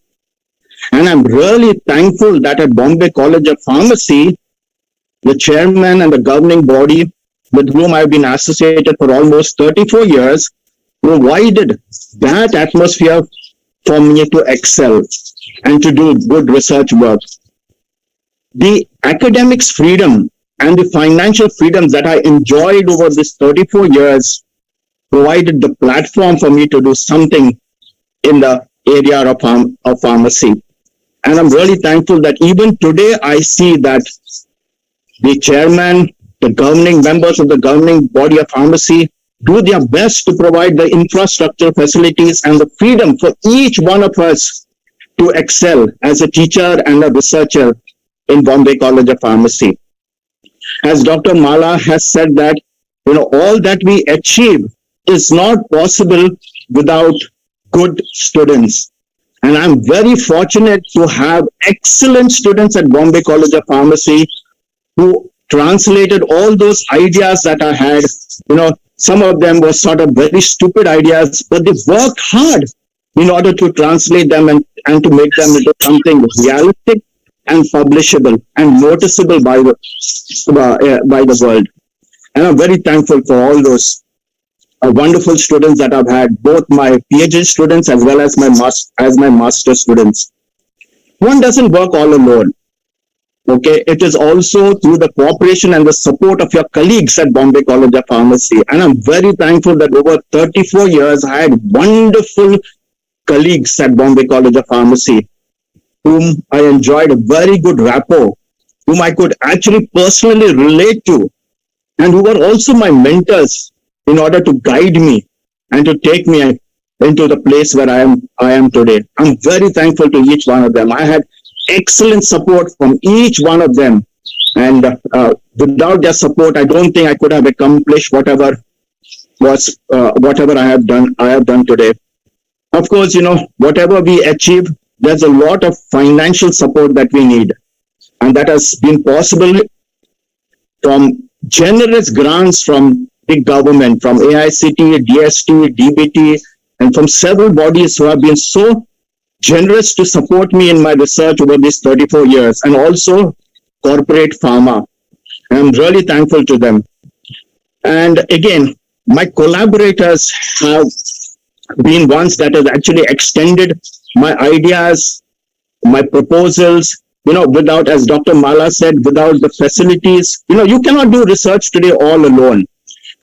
And I'm really thankful that at Bombay College of Pharmacy, the chairman and the governing body with whom I've been associated for almost 34 years provided that atmosphere for me to excel and to do good research work. The academics freedom and the financial freedom that I enjoyed over this 34 years provided the platform for me to do something in the area of pharmacy. And I'm really thankful that even today I see that the chairman, the governing members of the governing body of pharmacy do their best to provide the infrastructure, facilities, and the freedom for each one of us to excel as a teacher and a researcher in Bombay College of Pharmacy. As Dr. Mala has said that, all that we achieve is not possible without good students. And I'm very fortunate to have excellent students at Bombay College of Pharmacy who translated all those ideas that I had. Some of them were sort of very stupid ideas, but they worked hard in order to translate them and to make them into something realistic and publishable and noticeable by the world. And I'm very thankful for all those wonderful students that I've had, both my PhD students as well as my master students. One doesn't work all alone. Okay, it is also through the cooperation and the support of your colleagues at Bombay College of Pharmacy. And I'm very thankful that over 34 years, I had wonderful colleagues at Bombay College of Pharmacy, whom I enjoyed a very good rapport, whom I could actually personally relate to, and who were also my mentors in order to guide me and to take me into the place where I am today. I'm very thankful to each one of them. I had excellent support from each one of them, and without their support, I don't think I could have accomplished whatever I have done today. Of course, whatever we achieve, there's a lot of financial support that we need, and that has been possible from generous grants from big government, from AICT, DST, DBT, and from several bodies who have been so generous to support me in my research over these 34 years, and also corporate pharma. And I'm really thankful to them. And again, my collaborators have been ones that have actually extended my ideas, my proposals, without, as Dr. Mala said, without the facilities. You cannot do research today all alone.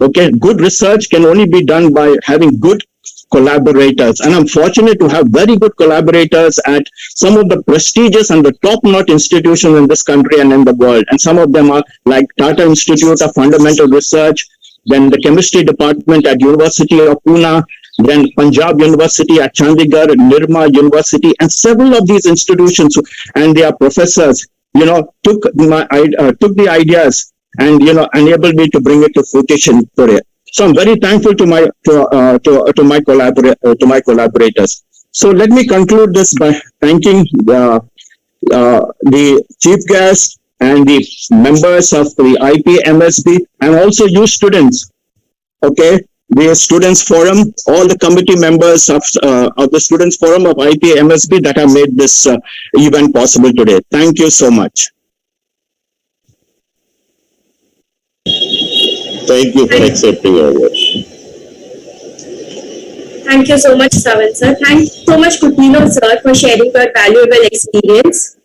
Okay, good research can only be done by having good collaborators, and I'm fortunate to have very good collaborators at some of the prestigious and the top-notch institutions in this country and in the world. And some of them are like Tata Institute of Fundamental Research, then the chemistry department at University of Pune, then Punjab University at Chandigarh, Nirma University, and several of these institutions and their professors took the ideas and enabled me to bring it to fruition today. So I'm very thankful to my collaborators. So let me conclude this by thanking the chief guest and the members of the IPMSB and also you students. Okay, the Students Forum, all the committee members of the Students Forum of IPMSB that have made this event possible today. Thank you so much.
Thank you for accepting our work.
Thank you so much, Savan sir. Thanks so much, Kutino sir, for sharing your valuable experience.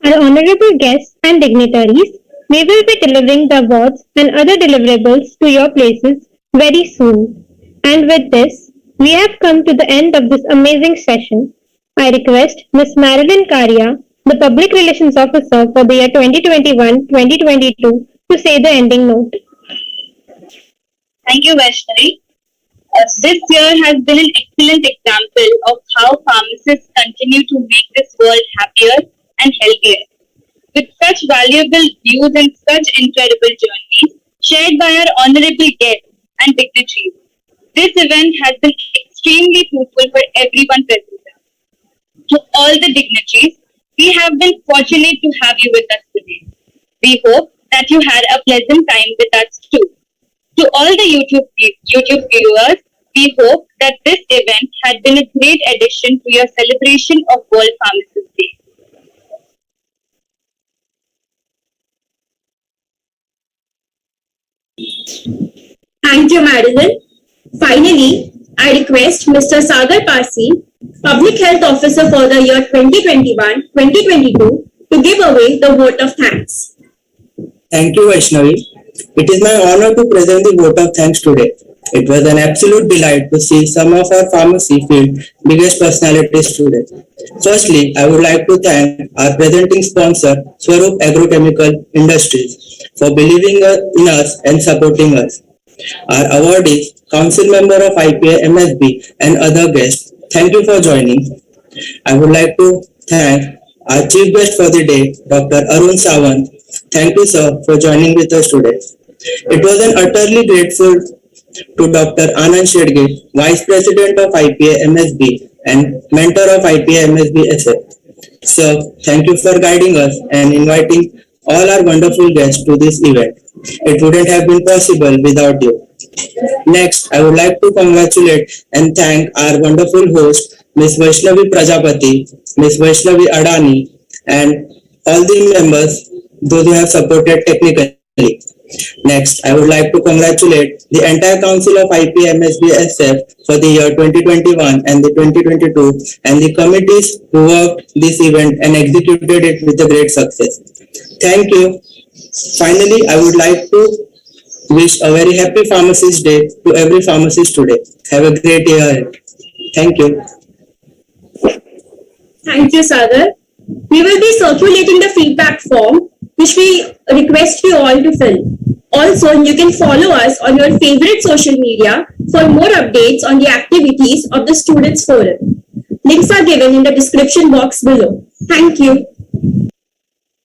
Our honorable guests and dignitaries, we will be delivering the awards and other deliverables to your places very soon. And with this, we have come to the end of this amazing session. I request Ms. Marilyn Karia, the Public Relations Officer for the year 2021-2022, to say the ending note.
Thank you, Vaishnavi. This year has been an excellent example of how pharmacists continue to make this world happier and healthier. With such valuable views and such incredible journeys shared by our honorable guests and dignitaries, this event has been extremely fruitful for everyone present. To all the dignitaries, we have been fortunate to have you with us today. We hope that you had a pleasant time with us too. To all the YouTube viewers, we hope that this event had been a great addition to your celebration of World Pharmacist Day.
Thank you, Marilyn. Finally, I request Mr. Sagar Parsi, Public Health Officer for the year 2021-2022, to give away the vote of thanks.
Thank you, Vaishnavi. It is my honor to present the vote of thanks today. It was an absolute delight to see some of our pharmacy field biggest personalities today. Firstly, I would like to thank our presenting sponsor, Swarup Agrochemical Industries, for believing in us and supporting us. Our awardees, council member of IPA MSB and other guests, thank you for joining. I would like to thank our chief guest for the day, Dr. Arun Sawant. Thank you, sir, for joining with us today. It was an utterly grateful to Dr. Anand Shedge, Vice President of IPA MSB and mentor of IPA MSB SF. Sir, thank you for guiding us and inviting all our wonderful guests to this event. It wouldn't have been possible without you. Next, I would like to congratulate and thank our wonderful host, Ms. Vaishnavi Prajapati, Ms. Vaishnavi Adani, and all the members, those who have supported technically. Next, I would like to congratulate the entire council of IPMSB-SF for the year 2021 and the 2022 and the committees who worked this event and executed it with a great success. Thank you. Finally, I would like to wish a very happy Pharmacist Day to every pharmacist today. Have a great year ahead. Thank you.
Thank you, Sagar. We will be circulating the feedback form, which we request you all to fill. Also, you can follow us on your favorite social media for more updates on the activities of the Students Forum. Links are given in the description box below. Thank you.